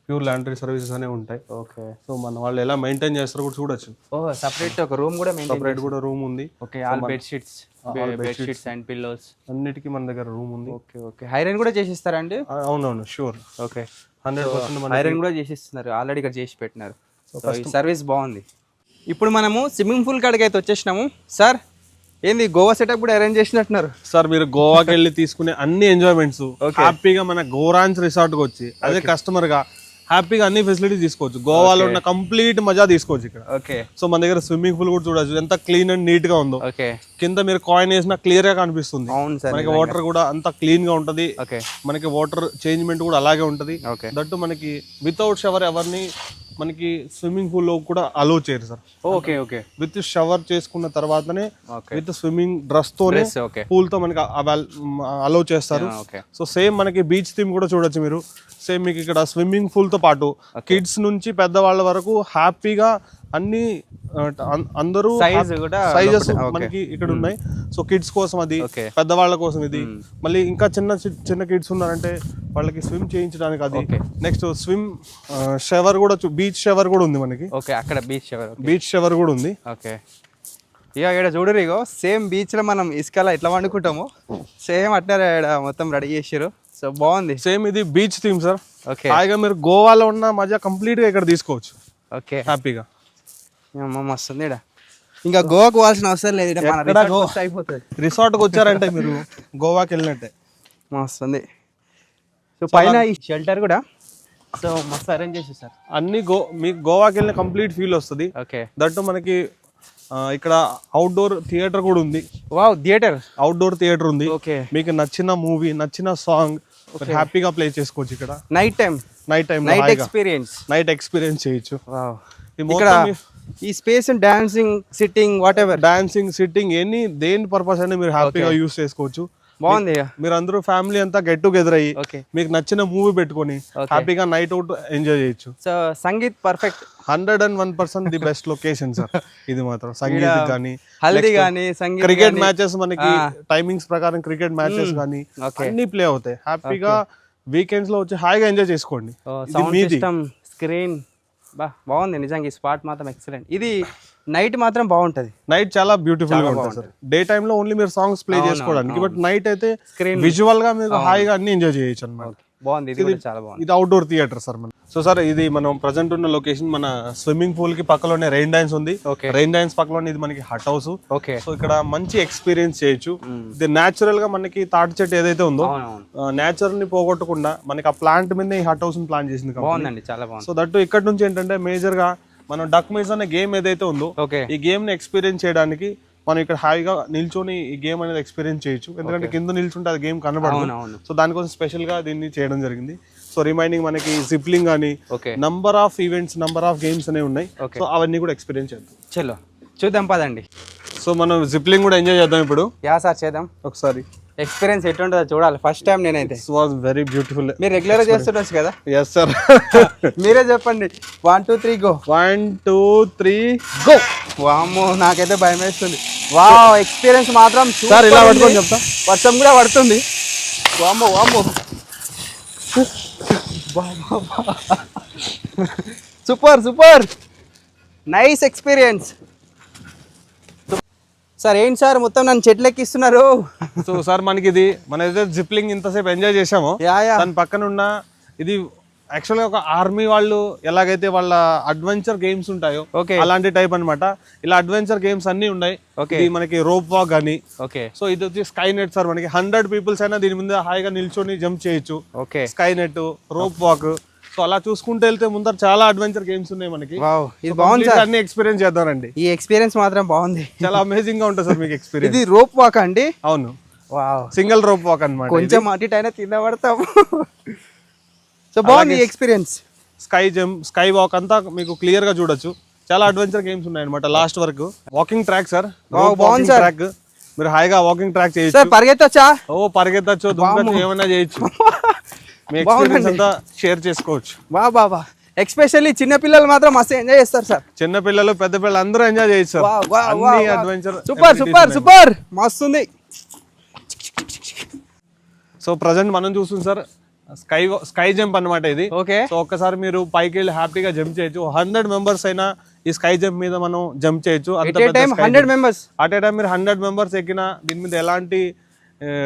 Pure laundry services అనేవి ఉంటాయి. ఓకే. సో మన వాళ్ళు ఎలా మెయింటైన్ చేస్తారో కూడా చూడొచ్చు. సెపరేట్ ఒక రూమ్ కూడా సెపరేట్ కూడా రూమ్ ఉంది. Okay. All bed sheets and pillows అన్నిటికీ మన దగ్గర రూమ్ ఉంది. ఓకే. ఓకే. ఐరన్ కూడా చేసిస్తారండి? అవునవును, షూర్. ఓకే. 100% ఐరన్ కూడా చేసిస్తున్నారు, ఆల్రెడీ ఇక్కడ చేసి పెట్టినారు. ఈ సర్వీస్ బాగుంది. ఇప్పుడు మనము స్విమ్మింగ్ పూల్ కాడికి అయితే వచ్చేసినాము. సార్ ఏంది గోవా సెటప్ కూడా అరేంజ్ చేసినట్టున్నారు సార్. మీరు గోవాకి వెళ్ళి తీసుకునే అన్ని ఎంజాయ్మెంట్స్ హ్యాపీగా మన గోరాంచ్ రిసార్ట్ కి వచ్చి అదే కస్టమర్ గా హ్యాపీగా అన్ని ఫెసిలిటీస్ తీసుకోవచ్చు. గోవాలో ఉన్న కంప్లీట్ మజా తీసుకోవచ్చు ఇక్కడ. ఓకే. సో మన దగ్గర స్విమ్మింగ్ పూల్ కూడా చూడొచ్చు ఎంత క్లీన్ అండ్ నీట్ గా ఉందో. ఓకే. కింద మీరు కాయిన్ వేసినా క్లియర్ గా కనిపిస్తుంది. అవును సార్. మనకి వాటర్ కూడా అంత క్లీన్ గా ఉంటది. ఓకే. మనకి వాటర్ చేంజ్మెంట్ కూడా అలాగే ఉంటది. ఓకే. దట్టు మనకి వితౌట్ షవర్ ఎవరిని మనకి స్విమ్మింగ్ పూల్ లో కూడా అలో చేయరు sir. Okay. Okay. With shower చేసుకున్న తర్వాతనే విత్ స్విమ్మింగ్ డ్రెస్ తోనే పూల్ తో మనకి అలో చేస్తారు. సో సేమ్ మనకి బీచ్ థీమ్ కూడా చూడొచ్చు మీరు. సేమ్ మీకు ఇక్కడ స్విమ్మింగ్ పూల్ తో పాటు కిడ్స్ నుంచి పెద్దవాళ్ళ వరకు హ్యాపీగా అన్ని అందరూ సైజెస్ మనకి ఇక్కడ ఉన్నాయి. సో కిడ్స్ కోసం అది, పెద్దవాళ్ళ కోసం ఇది, మళ్ళీ ఇంకా చిన్న కిడ్స్ ఉన్నారంటే వాళ్ళకి స్విమ్ చేయించడానికి అది. నెక్స్ట్ స్విమ్ షవర్ కూడా, బీచ్ షవర్ కూడా ఉంది మనకి. ఓకే. అక్కడ బీచ్ షవర్ కూడా ఉంది. ఓకే. ఇక ఇక్కడ చూడరు, ఇగో సేమ్ బీచ్ లో మనం ఇసుకలా ఎట్లా వండుకుంటామో సేమ్ అట్లా మొత్తం రెడీ చేసారు. సో బాగుంది. సేమ్ ఇది బీచ్ థీమ్ సార్. ఓకే. హాయిగా మీరు గోవాలో ఉన్న మజా కంప్లీట్ గా ఇక్కడ తీసుకోవచ్చు. ఓకే. హ్యాపీగా మస్తుంది. ఇంకా గోవాకు పోవాల్సిన అవసరం లేదు, అయిపోతుంది. రిసార్ట్కి వచ్చారంటే మీరు గోవాకి వెళ్ళినట్టే. మస్తుంది. సో పైన ఈ షెల్టర్ కూడా సో మస్తు అరేంజ్ చేసేసారు అన్ని. మీకు గోవాకి వెళ్ళిన కంప్లీట్ ఫీల్ వస్తుంది. ఓకే. దట్టు మనకి ఇక్కడ అవుట్డోర్ థియేటర్ కూడా ఉంది. వావ్, థియేటర్, అవుట్డోర్ థియేటర్ ఉంది. ఓకే. మీకు నచ్చిన మూవీ, నచ్చిన సాంగ్ హ్యాపీగా ప్లే చేసుకోవచ్చు ఇక్కడ. నైట్ టైం ఎక్స్పీరియన్స్ చేయొచ్చు. ఈ space dancing, sitting, what ever, dancing, sitting, దేని పర్పస్ అయినా మీరు హ్యాపీగా యూస్ చేసుకోవచ్చు. బాగుంది. మీరు అందరూ ఫ్యామిలీ అంతా గెట్ టుగెదర్ అయ్యి మీకు నచ్చిన మూవీ పెట్టుకొని హ్యాపీగా నైట్ అవుట్ ఎంజాయ్ చేయొచ్చు. So sangeet perfect, 101% the best location sir ఇది మాత్రం. సంగీత్ కానీ, హల్దీ కానీ, సంగీత్, క్రికెట్ మ్యాచెస్ మనకి టైమింగ్స్ ప్రకారం క్రికెట్ మ్యాచెస్ కానీ అన్ని ప్లే అవుతాయి. హ్యాపీగా వీకెండ్స్ లో వచ్చి హాయిగా ఎంజాయ్ చేసుకోండి. సౌండ్ సిస్టమ్, స్క్రీన్, బాగుంది నిజంగా. ఈ స్పాట్ మాత్రం ఎక్సలెంట్. ఇది నైట్ మాత్రం బాగుంటది. నైట్ చాలా బ్యూటిఫుల్ గా ఉంటుంది సార్. డే టైమ్ లో ఓన్లీ మీరు సాంగ్స్ ప్లే చేసుకోవడానికి, బట్ నైట్ అయితే విజువల్ గా మీరు హాయిగా అన్ని ఎంజాయ్ చేయొచ్చు అన్నమాట. బాగుంది, ఇది కూడా చాలా బాగుంది. ఇది అవుట్డోర్ థియేటర్ సార్. మనం సో సార్ ఇది మనం ప్రజెంట్ ఉన్న లొకేషన్ మన స్విమ్మింగ్ పూల్ కి పక్కలోనే రెయిన్ డాన్స్ ఉంది. రెయిన్ డాన్స్ పక్కలోనే ఇది మనకి హట్ హౌస్. ఓకే, సో ఇక్కడ మంచి ఎక్స్పీరియన్స్ చేయొచ్చు. ఇది నేచురల్ గా మనకి తాటి చెట్టు ఏదైతే ఉందో నేచర్ ని పోగొట్టకుండా మనకి ఆ ప్లాంట్ మీద ఈ హట్ హౌస్ ని ప్లాన్ చేసింది. బాగుందండి, చాలా బాగుంది. సో దట్టు ఇక్కడ నుంచి ఏంటంటే మేజర్ గా మనం డక్ మేజ్ అనే గేమ్ ఏదైతే ఉందో ఈ గేమ్ ని ఎక్స్పీరియన్స్ చేయడానికి మనం ఇక్కడ హాయిగా నిల్చొని ఈ గేమ్ అనేది ఎక్స్పీరియన్స్ చేయొచ్చు. ఎందుకంటే కింద నిల్చుంటే అది గేమ్ కనబడదు. సో దానికోసం స్పెషల్ గా దీన్ని చేయడం జరిగింది. సో రిమైనింగ్ మనకి జిప్లింగ్ అని number of events, number of games అనేవి ఉన్నాయి. సో అవన్నీ కూడా ఎక్స్పీరియన్స్ చేద్దాం. చలో చూద్దాం పదండి. సో మనం జిప్లింగ్ కూడా ఎంజాయ్ చేద్దాం ఇప్పుడు. యా సార్, చేద్దాం ఒకసారి. ఎక్స్పీరియన్స్ ఎట్లుంటుందో చూడాలి, ఫస్ట్ టైం నేనైతే. Was very beautiful. మీరు రెగ్యులర్ గా చేస్తుండొచ్చు కదా? yes sir. మీరే చెప్పండి. 1 2 3 గో. 1 2 3 గో. వామ్మో, నాకైతే భయం వేస్తుంది. వావ్, ఎక్స్పీరియన్స్ మాత్రం సార్ ఇలా పట్టుకొని చెప్తా. వర్షం కూడా పడుతుంది. వామ్మో వామ్మో, super super, nice experience. Sir ఏంటి సార్ మొత్తం నన్ను చెట్లు ఎక్కిస్తున్నారు? సో సార్ మనకి ఇది మన ఏదైతే జిప్లింగ్ ఇంతసేపు ఎంజాయ్ చేసామో దాని పక్కన ఉన్న ఇది యాక్చువల్గా ఒక ఆర్మీ వాళ్ళు ఎలాగైతే వాళ్ళ అడ్వెంచర్ గేమ్స్ ఉంటాయో అలాంటి టైప్ అన్నమాట. ఇలా అడ్వెంచర్ గేమ్స్ అన్ని ఉన్నాయి. ఇది మనకి రోప్ వాక్ అని. సో ఇది వచ్చి స్కై నెట్ సార్. మనకి 100 పీపుల్స్ అయినా దీని మీద హాయిగా నిల్చొని జంప్ చేయొచ్చు. Sky net, rope walk. So అలా చూసుకుంటూ వెళ్తే ముందర చాలా అడ్వెంచర్ గేమ్స్ ఉన్నాయి మనకి. ఇది బాగుంది, అన్ని ఎక్స్పీరియన్స్ చేద్దామండి. ఈ ఎక్స్పీరియన్స్ మాత్రం బాగుంది, చాలా అమేజింగ్ గా ఉంటుంది సార్ మీకు ఎక్స్పీరియన్స్. ఇది రోప్ వాక్ అండి? అవును, వావ్, సింగిల్ రోప్ వాక్ అన్నమాట. కొంచెం అటు ఇటు అయినా కింద పడతాము. సో బాగుంది experience. Sky jump, sky walk అంతా మీకు క్లియర్ గా చూడొచ్చు. చాలా అడ్వెంచర్ గేమ్స్ ఉన్నాయి అనమాట లాస్ట్ వరకు. వాకింగ్ ట్రాక్ సార్, బాగుంది ట్రాక్. మీరు హాయిగా వాకింగ్ ట్రాక్ చేయొచ్చు. పరిగెత్తొచ్చా? ఓ పరిగెత్తచ్చు, దుంకచ్చు, ఏమైనా చేయొచ్చు. మీ ఎక్స్పీరియన్స్ అంతా షేర్ చేసుకోవచ్చు. వా బాబా, ఎక్స్పెషల్లీ చిన్న పిల్లలు మాత్రం మస్తు ఎంజాయ్ చేస్తారు సార్. చిన్న పిల్లలు, పెద్ద పిల్లలు అందరూ ఎంజాయ్ చేయొచ్చు సార్. అన్ని అడ్వెంచర్. సూపర్ సూపర్ సూపర్, మస్తుంది. సో ప్రజెంట్ మనం చూస్తుంది సార్ స్కై జంప్ అన్నమాట ఇది. ఓకే, సో ఒక్కసారి మీరు పైకి వెళ్ళి హ్యాపీగా జంప్ చేయొచ్చు. 100 మెంబర్స్ అయినా ఈ స్కై జంప్ మీద మనం జంప్ చేయొచ్చు. At a time 100 members. At a time మీరు 100 మెంబర్స్ ఎక్కినా దీని మీద ఎలాంటి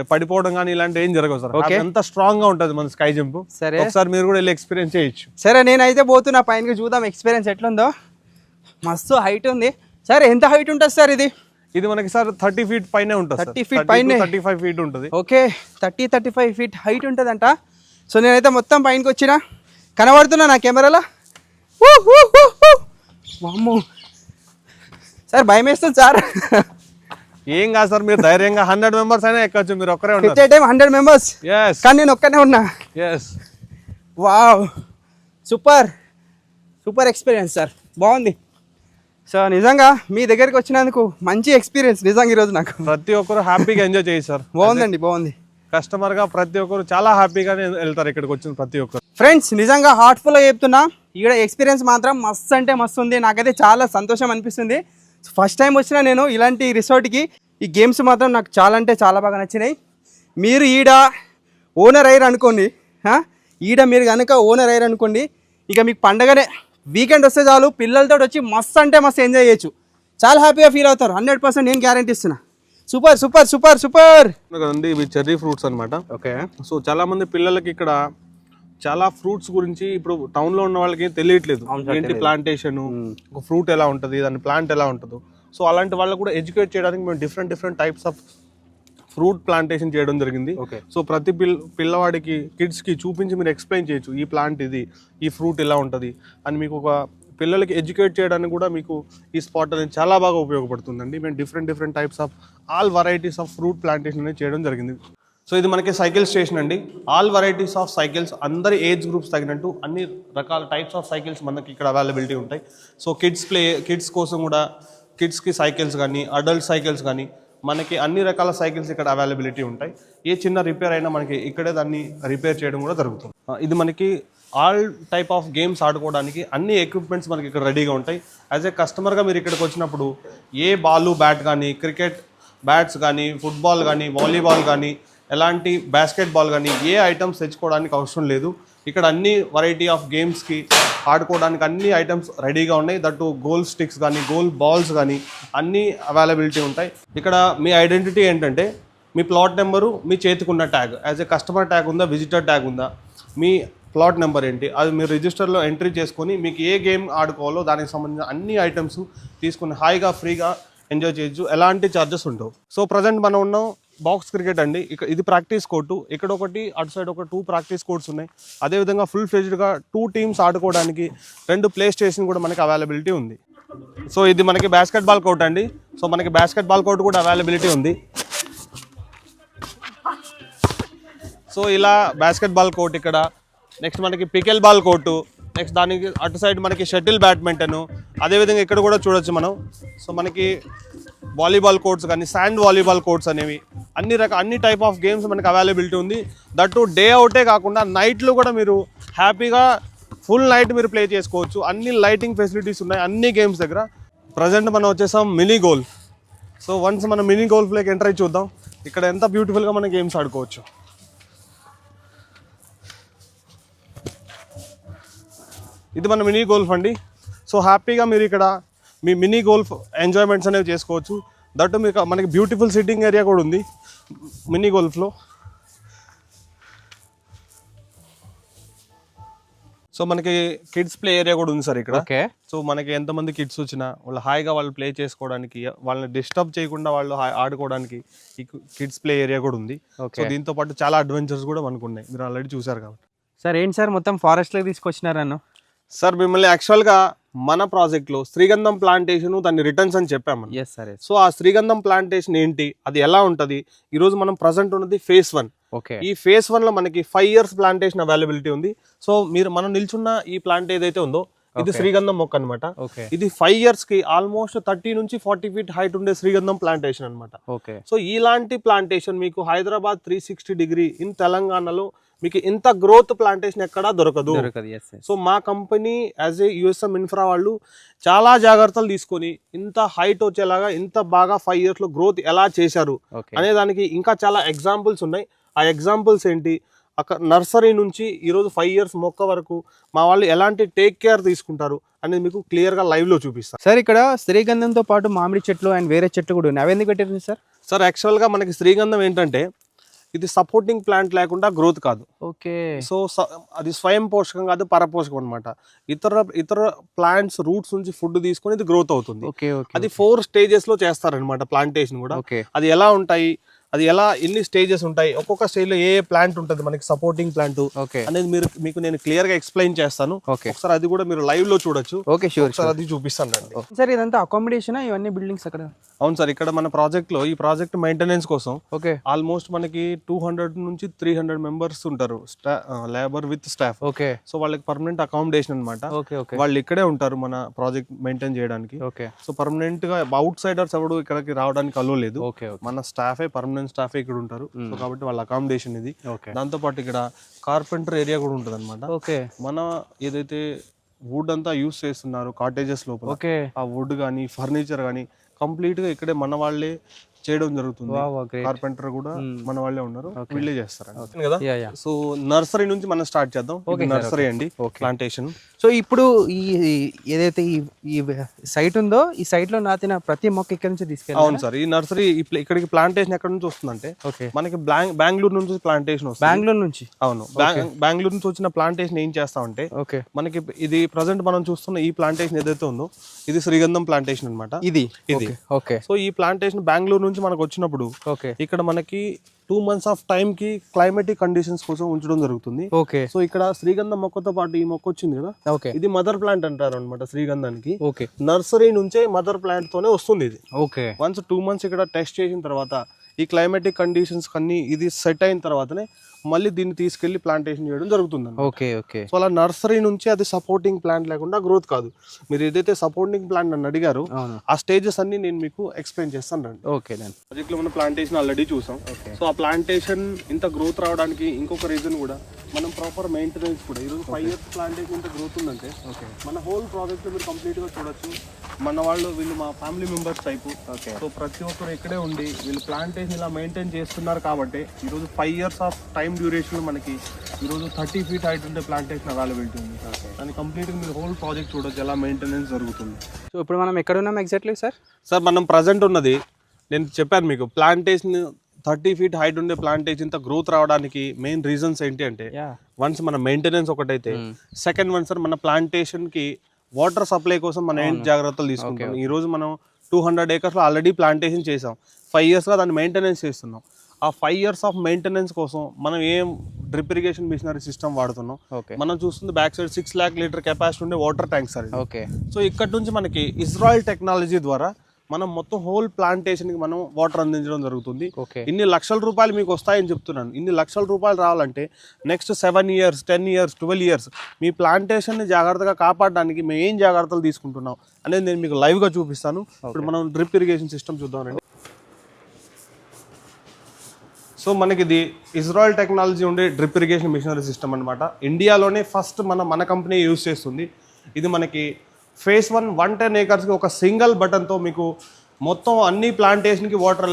పడిపోవడం కానీ ఇలాంటి ఏం జరగవు సార్. అంత స్ట్రాంగ్ గా ఉంటది మన స్కై జంప్. సరే, ఒకసారి మీరు కూడా వెళ్ళి ఎక్స్పీరియన్స్ చేయొచ్చు. సరే, నేనైతే పోతున్నా పైనకి, చూద్దాం ఎక్స్పీరియన్స్ ఎట్లుందో. మస్తు హైట్ ఉంది. సరే, ఎంత హైట్ ఉంటుంది సార్ ఇది? ఇది మనకి సార్ 30 ఫీట్ పైనే ఉంటుంది. 30 ఫీట్ పైన, 35 ఫీట్ ఉంటుంది. ఓకే, 35 ఫీట్ హైట్ ఉంటుందంట. సో నేనైతే మొత్తం పైనకి వచ్చిన, కనబడుతున్నా నా కెమెరాలో. వామ్మో సార్, భయం వేస్తుంది సార్. ఏం కాదు సార్, మీరు ధైర్యంగా 100 మెంబర్స్ అయినా ఎక్కచ్చు. మీరు ఒక్కరే ఉన్నారు. 100 మెంబర్స్, కానీ నేను ఒక్కనే ఉన్నా. Wow, super super experience sir, బాగుంది. సో నిజంగా మీ దగ్గరికి వచ్చినందుకు మంచి ఎక్స్పీరియన్స్ నిజంగా ఈరోజు నాకు. ప్రతి ఒక్కరు హ్యాపీగా ఎంజాయ్ చేయొచ్చు సార్. బాగుందండి, బాగుంది. కస్టమర్ గా ప్రతి ఒక్కరు చాలా హ్యాపీగానే వెళ్తారు ఇక్కడికి వచ్చిన ప్రతి ఒక్కరు. ఫ్రెండ్స్, నిజంగా హార్ట్ఫుల్గా చెప్తున్నా, ఇక్కడ ఎక్స్పీరియన్స్ మాత్రం మస్తు అంటే మస్తు ఉంది. నాకైతే చాలా సంతోషం అనిపిస్తుంది. ఫస్ట్ టైం వచ్చిన నేను ఇలాంటి రిసార్ట్కి. ఈ గేమ్స్ మాత్రం నాకు చాలా అంటే చాలా బాగా నచ్చినాయి. మీరు ఈడ ఓనర్ అయ్యారు అనుకోండి, ఈడ మీరు కనుక ఓనర్ అయ్యారు అనుకోండి, ఇక మీకు పండగనే వీకెండ్ వస్తే చాలు, పిల్లలతో వచ్చి మస్తు అంటే మస్తు ఎంజాయ్ చేయొచ్చు. చాలా హ్యాపీగా ఫీల్ అవుతారు. 100% నేను గ్యారంటీ ఇస్తున్నా. Super super super super. కదండి, ఇవి చెర్రీ ఫ్రూట్స్ అనమాట. ఓకే, సో చాలా మంది పిల్లలకి ఇక్కడ చాలా ఫ్రూట్స్ గురించి ఇప్పుడు టౌన్ లో ఉన్న వాళ్ళకి తెలియట్లేదు. ఏంటి ప్లాంటేషన్, ఒక ఫ్రూట్ ఎలా ఉంటుంది, దాని ప్లాంట్ ఎలా ఉంటుందో. సో అలాంటి వాళ్ళకు కూడా ఎడ్యుకేట్ చేయడానికి మేము different types of fruit plantation చేయడం జరిగింది. సో ప్రతి పిల్లవాడికి, కిడ్స్ కి చూపించి మీరు ఎక్స్ప్లెయిన్ చేయొచ్చు, ఈ ప్లాంట్ ఇది, ఈ ఫ్రూట్ ఎలా ఉంటుంది అని. మీకు ఒక పిల్లలకి ఎడ్యుకేట్ చేయడానికి కూడా మీకు ఈ స్పాట్ అనేది చాలా బాగా ఉపయోగపడుతుందండి. మేము different types of all varieties of fruit plantation అనేది చేయడం జరిగింది. సో ఇది మనకి సైకిల్ స్టేషన్ అండి. ఆల్ వెరైటీస్ ఆఫ్ సైకిల్స్, అందరి ఏజ్ గ్రూప్స్ తగినట్టు అన్ని రకాల టైప్స్ ఆఫ్ సైకిల్స్ మనకి ఇక్కడ అవైలబిలిటీ ఉంటాయి. సో కిడ్స్ కోసం కూడా కిడ్స్కి సైకిల్స్ కానీ, అడల్ట్ సైకిల్స్ కానీ, మనకి అన్ని రకాల సైకిల్స్ ఇక్కడ అవైలబిలిటీ ఉంటాయి. ఏ చిన్న రిపేర్ అయినా మనకి ఇక్కడే దాన్ని రిపేర్ చేయడం కూడా జరుగుతుంది. ఇది మనకి ఆల్ టైప్ ఆఫ్ గేమ్స్ ఆడుకోవడానికి అన్ని ఎక్విప్మెంట్స్ మనకి ఇక్కడ రెడీగా ఉంటాయి. యాజ్ ఏ కస్టమర్గా మీరు ఇక్కడికి వచ్చినప్పుడు ఏ బాల్, బ్యాట్ కానీ, క్రికెట్ బ్యాట్స్ కానీ, ఫుట్బాల్ కానీ, వాలీబాల్ కానీ, ఎలాంటి బాస్కెట్ బాల్ కానీ ఏ ఐటమ్స్ తెచ్చుకోవడానికి అవసరం లేదు. ఇక్కడ అన్ని వెరైటీ ఆఫ్ గేమ్స్కి ఆడుకోవడానికి అన్ని ఐటమ్స్ రెడీగా ఉన్నాయి. దట్టు గోల్ స్టిక్స్ కానీ గోల్ బాల్స్ కానీ అన్నీ అవైలబిలిటీ ఉంటాయి. ఇక్కడ మీ ఐడెంటిటీ ఏంటంటే మీ ప్లాట్ నెంబరు, మీ చేతికున్న tag, as a customer tag ఉందా, విజిటర్ ట్యాగ్ ఉందా, మీ ప్లాట్ నెంబర్ ఏంటి, అది మీరు రిజిస్టర్లో ఎంట్రీ చేసుకొని మీకు ఏ గేమ్ ఆడుకోవాలో దానికి సంబంధించిన అన్ని ఐటమ్స్ తీసుకుని హాయిగా ఫ్రీగా ఎంజాయ్ చేయొచ్చు. ఎలాంటి ఛార్జెస్ ఉండవు. సో ప్రజెంట్ మనం ఉన్నాం బాక్స్ క్రికెట్ అండి. ఇది ప్రాక్టీస్ కోర్టు. ఇక్కడ ఒకటి, అటు సైడ్ ఒక 2 ప్రాక్టీస్ కోర్ట్స్ ఉన్నాయి. అదేవిధంగా ఫుల్ ఫ్లెడ్జ్డ్గా 2 టీమ్స్ ఆడుకోవడానికి 2 ప్లే స్టేషన్ కూడా మనకి అవైలబిలిటీ ఉంది. సో ఇది మనకి బాస్కెట్బాల్ కోర్ట్ అండి. సో మనకి బాస్కెట్బాల్ కోర్ట్ కూడా అవైలబిలిటీ ఉంది. సో ఇలా బాస్కెట్బాల్ కోర్ట్ ఇక్కడ. నెక్స్ట్ మనకి పికెల్ బాల్ కోర్టు. నెక్స్ట్ దానికి అటు సైడ్ మనకి షటిల్ బ్యాడ్మింటన్. అదేవిధంగా ఇక్కడ కూడా చూడొచ్చు మనం. సో మనకి వాలీబాల్ కోర్ట్స్ కానీ శాండ్ వాలీబాల్ కోర్ట్స్ అనేవి అన్ని టైప్ ఆఫ్ గేమ్స్ మనకి అవైలబిలిటీ ఉంది. దట్టు డే అవుటే కాకుండా నైట్లో కూడా మీరు హ్యాపీగా ఫుల్ నైట్ మీరు ప్లే చేసుకోవచ్చు. అన్ని లైటింగ్ ఫెసిలిటీస్ ఉన్నాయి అన్ని గేమ్స్ దగ్గర. ప్రజెంట్ మనం వచ్చేసాం మినీ గోల్ఫ్. సో వన్స్ మనం మినీ గోల్ఫ్లోకి ఎంటర్ అయ్యి చూద్దాం ఇక్కడ ఎంత బ్యూటిఫుల్గా మనం గేమ్స్ ఆడుకోవచ్చు. ఇది మన మినీ గోల్ఫ్ అండి. సో హ్యాపీగా మీరు ఇక్కడ మీ మినీ గోల్ఫ్ ఎంజాయ్మెంట్స్ అనేవి చేసుకోవచ్చు. దట్టు మీకు మనకి బ్యూటిఫుల్ సిట్టింగ్ ఏరియా కూడా ఉంది మినీ గోల్ఫ్లో. సో మనకి కిడ్స్ ప్లే ఏరియా కూడా ఉంది సార్ ఇక్కడ. సో మనకి ఎంతమంది కిడ్స్ వచ్చినా వాళ్ళు హాయిగా వాళ్ళు ప్లే చేసుకోవడానికి, వాళ్ళని డిస్టర్బ్ చేయకుండా వాళ్ళు ఆడుకోవడానికి ఈ కిడ్స్ ప్లే ఏరియా కూడా ఉంది. సో దీంతో పాటు చాలా అడ్వెంచర్స్ కూడా మనకు ఉన్నాయి. మీరు ఆల్రెడీ చూసారు కాబట్టి. సార్ ఏంటి సార్ మొత్తం ఫారెస్ట్లోకి తీసుకొచ్చినారన్న? సార్ మిమ్మల్ని యాక్చువల్గా మన ప్రాజెక్ట్లో శ్రీగంధం ప్లాంటేషన్ దాని రిటర్న్స్ అని చెప్పాము. సో ఆ శ్రీగంధం ప్లాంటేషన్ ఏంటి, అది ఎలా ఉంటుంది, ఈరోజు మనం ప్రజెంట్ ఉన్నది phase 1. ఈ phase 1 లో మనకి 5 years ప్లాంటేషన్ అవైలబిలిటీ ఉంది. సో మనం నిల్చున్న ఈ ప్లాంట్ ఏదైతే ఉందో ఇది శ్రీగంధం మొక్క అనమాట. ఇది 5 years కి ఆల్మోస్ట్ 30 నుంచి 40 feet హైట్ ఉండే శ్రీగంధం ప్లాంటేషన్ అనమాట. సో ఇలాంటి ప్లాంటేషన్ మీకు హైదరాబాద్ 360 degree ఇన్ తెలంగాణలో మీకు ఇంత గ్రోత్ ప్లాంటేషన్ ఎక్కడా దొరకదు. సో మా company as a USM infra వాళ్ళు చాలా జాగ్రత్తలు తీసుకొని ఇంత హైట్ వచ్చేలాగా ఇంత బాగా 5 years లో గ్రోత్ ఎలా చేశారు అనే దానికి ఇంకా చాలా ఎగ్జాంపుల్స్ ఉన్నాయి. ఆ ఎగ్జాంపుల్స్ ఏంటి, అక్కడ నర్సరీ నుంచి ఈరోజు 5 years మొక్క వరకు మా వాళ్ళు ఎలాంటి టేక్ కేర్ తీసుకుంటారు అనేది మీకు క్లియర్గా లైవ్లో చూపిస్తాను. సార్ ఇక్కడ శ్రీగంధంతో పాటు మామిడి చెట్లు అండ్ వేరే చెట్లు కూడా ఉన్నాయి. అవి ఎందుకు పెట్టారు సార్? సార్ యాక్చువల్గా మనకి శ్రీగంధం ఏంటంటే ఇది సపోర్టింగ్ ప్లాంట్ లేకుండా గ్రోత్ కాదు. సో అది స్వయం పోషకం కాదు, పరపోషకం అనమాట. ఇతర ప్లాంట్స్ రూట్స్ నుంచి ఫుడ్ తీసుకొని ఇది గ్రోత్ అవుతుంది. అది 4 stages లో చేస్తారనమాట ప్లాంటేషన్ కూడా. అది ఎలా ఉంటాయి, అది ఎలా ఎన్ని స్టేజెస్ ఉంటాయి, ఒక్కొక్క స్టేజ్ లో ఏ ప్లాంట్ ఉంటుంది మనకి సపోర్టింగ్ ప్లాంట్ అనేది మీకు నేను క్లియర్ గా ఎక్స్ప్లెయిన్ చేస్తాను. ఒకసారి అది కూడా మీరు లైవ్ లో చూడొచ్చు. ఒకసారి అది చూపిస్తాను అండి. సార్ ఇదంతా అకామిడేషన్ ఇవన్నీ బిల్డింగ్స్ అక్కడ? అవును సార్, ఇక్కడ మన ప్రాజెక్ట్ లో ఈ ప్రాజెక్ట్ మెయింటెనెన్స్ కోసం ఆల్మోస్ట్ మనకి 200 నుంచి 300 members ఉంటారు, లేబర్ విత్ స్టాఫ్. సో వాళ్ళకి పర్మనెంట్ అకామిడేషన్ అనమాట. వాళ్ళు ఇక్కడే ఉంటారు మన ప్రాజెక్ట్ మెయింటైన్ చేయడానికి. సో పర్మనెంట్ గా అవుట్ సైడర్స్ ఎవరు ఇక్కడికి రావడానికి అలో లేదు. మన స్టాఫే పర్మనెంట్ స్టాఫ్ ఇక్కడ ఉంటారు. సో కాబట్టి వాళ్ళ అకామిడేషన్ ఇది. దాంతో పాటు ఇక్కడ కార్పెంటర్ ఏరియా కూడా ఉంటుంది అనమాట. మన ఏదైతే వుడ్ అంతా యూస్ చేస్తున్నారు కాటేజెస్ లోపల, ఆ వుడ్ కానీ ఫర్నిచర్ కానీ కంప్లీట్ గా ఇక్కడే మన వాళ్ళే చేయడం జరుగుతుంది. కార్పెంటర్ కూడా మన వాళ్ళే ఉన్నారు, వీళ్ళే చేస్తారు కదా. సో నర్సరీ నుంచి మనం స్టార్ట్ చేద్దాం. నర్సరీ అండి ప్లాంటేషన్. సో ఇప్పుడు ఈ ఏదైతే ఈ సైట్ ఉందో ఈ సైట్ లో నాటిన ప్రతి మొక్క ఇక్కడ నుంచి తీసుకెళ్ళి. అవును సార్, ఈ నర్సరీ ఇక్కడికి ప్లాంటేషన్ ఎక్కడ నుంచి వస్తుందంటే మనకి బెంగళూరు నుంచి ప్లాంటేషన్ వస్తుంది. బెంగళూరు నుంచి? అవును, బెంగళూరు నుంచి వచ్చిన ప్లాంటేషన్ ఏం చేస్తామంటే మనకి ఇది ప్రజెంట్ మనం చూస్తున్న ఈ ప్లాంటేషన్ ఏదైతే ఉందో ఇది శ్రీగంధం ప్లాంటేషన్ అనమాట. ఇది సో ఈ ప్లాంటేషన్ బెంగళూరు నుంచి మనకు వచ్చినప్పుడు ఇక్కడ మనకి 2 months ఆఫ్ టైం కి క్లైమేటిక్ కండిషన్స్ కోసం ఉంచడం జరుగుతుంది. సో ఇక్కడ శ్రీగంధం మొక్కతో పాటు ఈ మొక్క వచ్చింది కదా, ఇది మదర్ ప్లాంట్ అంటారు అనమాట శ్రీగంధానికి. నర్సరీ నుంచే మదర్ ప్లాంట్ తోనే వస్తుంది ఇది. వన్స్ 2 months ఇక్కడ టెస్ట్ చేసిన తర్వాత ఈ క్లైమేటిక్ కండిషన్స్ కన్నీ ఇది సెట్ అయిన తర్వాతనే మళ్ళీ దీన్ని తీసుకెళ్లి ప్లాంటేషన్ చేయడం జరుగుతుంది. సో అలా నర్సరీ నుంచి అది సపోర్టింగ్ ప్లాంట్ లేకుండా గ్రోత్ కాదు. మీరు ఏదైతే సపోర్టింగ్ ప్లాంట్ నన్ను అడిగారు ఆ స్టేజెస్ అన్ని నేను మీకు ఎక్స్ప్లెయిన్ చేస్తాను రండి. ప్రాజెక్ట్ లో మనం ప్లాంటేషన్ ఆల్రెడీ చూసాం. సో ఆ ప్లాంటేషన్ ఇంత గ్రోత్ రావడానికి ఇంకొక రీజన్ కూడా మనం ప్రాపర్ మెయింటెనెన్స్ కూడా. ఈరోజు 5 years ప్లాంటేషన్ ఇంత గ్రోత్ ఉందంటే మన హోల్ ప్రాజెక్ట్ మీరు కంప్లీట్ గా చూడొచ్చు. మన వాళ్ళు వీళ్ళు మా family members type. Okay. So ప్రతి ఒక్కరు ఇక్కడే ఉండి వీళ్ళు ప్లాంటేషన్ ఇలా మెయింటైన్ చేస్తున్నారు కాబట్టి ఈరోజు 5 years ఆఫ్ టైం డ్యూరేషన్ మనకి ఈరోజు 30 feet హైట్ ఉండే ప్లాంటేషన్ అవైలబిలిటీ ఉంది. దాని కంప్లీట్గా మీరు హోల్ ప్రాజెక్ట్ చూడొచ్చు ఎలా మెయింటెనెన్స్ జరుగుతుంది. సో ఇప్పుడు మనం ఎక్కడ ఉన్నాం ఎగ్జాక్ట్లీ సార్? సార్ మనం ప్రజెంట్ ఉన్నది నేను చెప్పాను మీకు, ప్లాంటేషన్ 30 feet హైట్ ఉండే ప్లాంటేషన్ ఇంత గ్రోత్ రావడానికి మెయిన్ రీజన్స్ ఏంటి అంటే వన్స్ మన మెయింటెనెన్స్ ఒకటైతే, సెకండ్ వన్ సార్ మన ప్లాంటేషన్ కి వాటర్ సప్లై కోసం మనం ఏం జాగ్రత్తలు తీసుకుంటాం. ఈ రోజు మనం 200 acres లో ఆల్రెడీ ప్లాంటేషన్ చేసాం. 5 years గా దాన్ని మెయింటెనెన్స్ చేస్తున్నాం. ఆ 5 years ఆఫ్ మెయింటెనెన్స్ కోసం మనం ఏం డ్రిప్ ఇరిగేషన్ మిషనరీ సిస్టమ్ వాడుతున్నాం. మనం చూస్తుంది back side 6 lakh litre capacity ఉండే వాటర్ ట్యాంక్ సార్. సో ఇక్కడ నుంచి మనకి ఇజ్రాయెల్ టెక్నాలజీ ద్వారా మనం మొత్తం హోల్ ప్లాంటేషన్ కి మనం వాటర్ అందించడం జరుగుతుంది. ఇన్ని లక్షల రూపాయలు మీకు వస్తాయని చెప్తున్నాను. ఇన్ని లక్షల రూపాయలు రావాలంటే నెక్స్ట్ 7 years, 10 years, 12 years మీ ప్లాంటేషన్ ని జాగ్రత్తగా కాపాడడానికి మేము ఏం జాగ్రత్తలు తీసుకుంటున్నాం అనేది నేను మీకు లైవ్ గా చూపిస్తాను. ఇప్పుడు మనం డ్రిప్ ఇరిగేషన్ సిస్టమ్ చూద్దామండి. సో మనకి ఇది ఇజ్రాయెల్ టెక్నాలజీ ఉండే డ్రిప్ ఇరిగేషన్ మిషనరీ సిస్టమ్ అనమాట. ఇండియాలోనే ఫస్ట్ మన కంపెనీ యూజ్ చేస్తుంది. ఇది మనకి phase 1 110 acres ఒక సింగిల్ బటన్తో మీకు మొత్తం అన్ని ప్లాంటేషన్కి వాటర్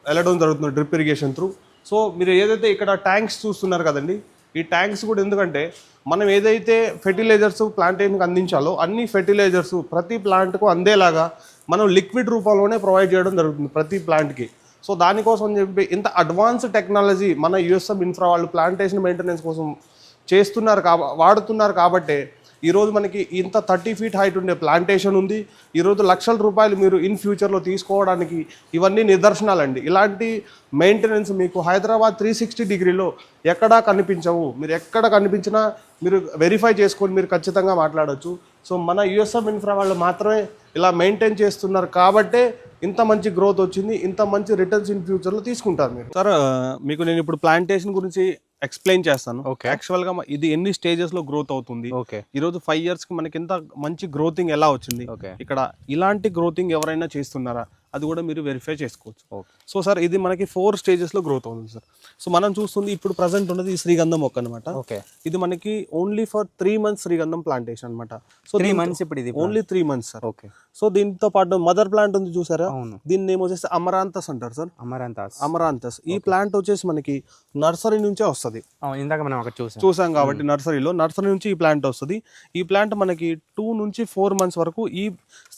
వెళ్ళడం జరుగుతుంది డ్రిప్ ఇరిగేషన్ త్రూ. సో మీరు ఏదైతే ఇక్కడ ట్యాంక్స్ చూస్తున్నారు కదండి, ఈ ట్యాంక్స్ కూడా ఎందుకంటే మనం ఏదైతే ఫెర్టిలైజర్స్ ప్లాంటేషన్కి అందించాలో అన్ని ఫెర్టిలైజర్స్ ప్రతి ప్లాంట్కు అందేలాగా మనం లిక్విడ్ రూపంలోనే ప్రొవైడ్ చేయడం జరుగుతుంది ప్రతి ప్లాంట్కి. సో దానికోసం అని చెప్పి ఇంత అడ్వాన్స్ టెక్నాలజీ మన యూఎస్ఎం ఇన్ఫ్రా వాళ్ళు ప్లాంటేషన్ మెయింటెనెన్స్ కోసం వాడుతున్నారు కాబట్టి ఈరోజు మనకి ఇంత 30 feet హైట్ ఉండే ప్లాంటేషన్ ఉంది. ఈరోజు లక్షల రూపాయలు మీరు ఇన్ ఫ్యూచర్లో తీసుకోవడానికి ఇవన్నీ నిదర్శనాలండి. ఇలాంటి మెయింటెనెన్స్ మీకు హైదరాబాద్ 360 degreeలో ఎక్కడా కనిపించవు. మీరు ఎక్కడ కనిపించినా మీరు వెరిఫై చేసుకొని మీరు ఖచ్చితంగా మాట్లాడవచ్చు. సో మన యూఎస్ఎం ఇన్ఫ్రా వాళ్ళు మాత్రమే ఇలా మెయింటైన్ చేస్తున్నారు కాబట్టే ఇంత మంచి గ్రోత్ వచ్చింది, ఇంత మంచి రిటర్న్స్ ఇన్ ఫ్యూచర్లో తీసుకుంటారు మీరు. సార్ మీకు నేను ఇప్పుడు ప్లాంటేషన్ గురించి ఎక్స్ప్లెయిన్ చేస్తాను. యాక్చువల్ గా ఇది ఎన్ని స్టేజెస్ లో గ్రోత్ అవుతుంది, ఈరోజు 5 years కి మనకి ఎంత మంచి గ్రోతింగ్ ఎలా వచ్చింది, ఇక్కడ ఇలాంటి గ్రోతింగ్ ఎవరైనా చేస్తున్నారా అది కూడా మీరు వెరిఫై చేసుకోవచ్చు. సో సార్ ఇది మనకి 4 stages లో గ్రోత్ అవుతుంది సార్. సో మనం చూస్తుంది ఇప్పుడు ప్రజెంట్ ఉన్నది శ్రీగంధం మొక్క అనమాట. ఇది మనకి ఓన్లీ ఫర్ 3 months శ్రీగంధం ప్లాంటేషన్ అనమాట. సో 3 months ఇప్పుడు ఇది ఓన్లీ 3 months సార్. సో దీంతో పాటు మదర్ ప్లాంట్ ఉంది చూసారా, దీని నేమ్ వచ్చేసి అమరాంతస్ అంటారు సార్. అమరాంతస్ ఈ ప్లాంట్ వచ్చేసి మనకి నర్సరీ నుంచే వస్తుంది. ఇందాక మనం అక్కడ చూసాం కాబట్టి నర్సరీ నుంచి ఈ ప్లాంట్ వస్తుంది. ఈ ప్లాంట్ మనకి 2 నుంచి 4 months వరకు ఈ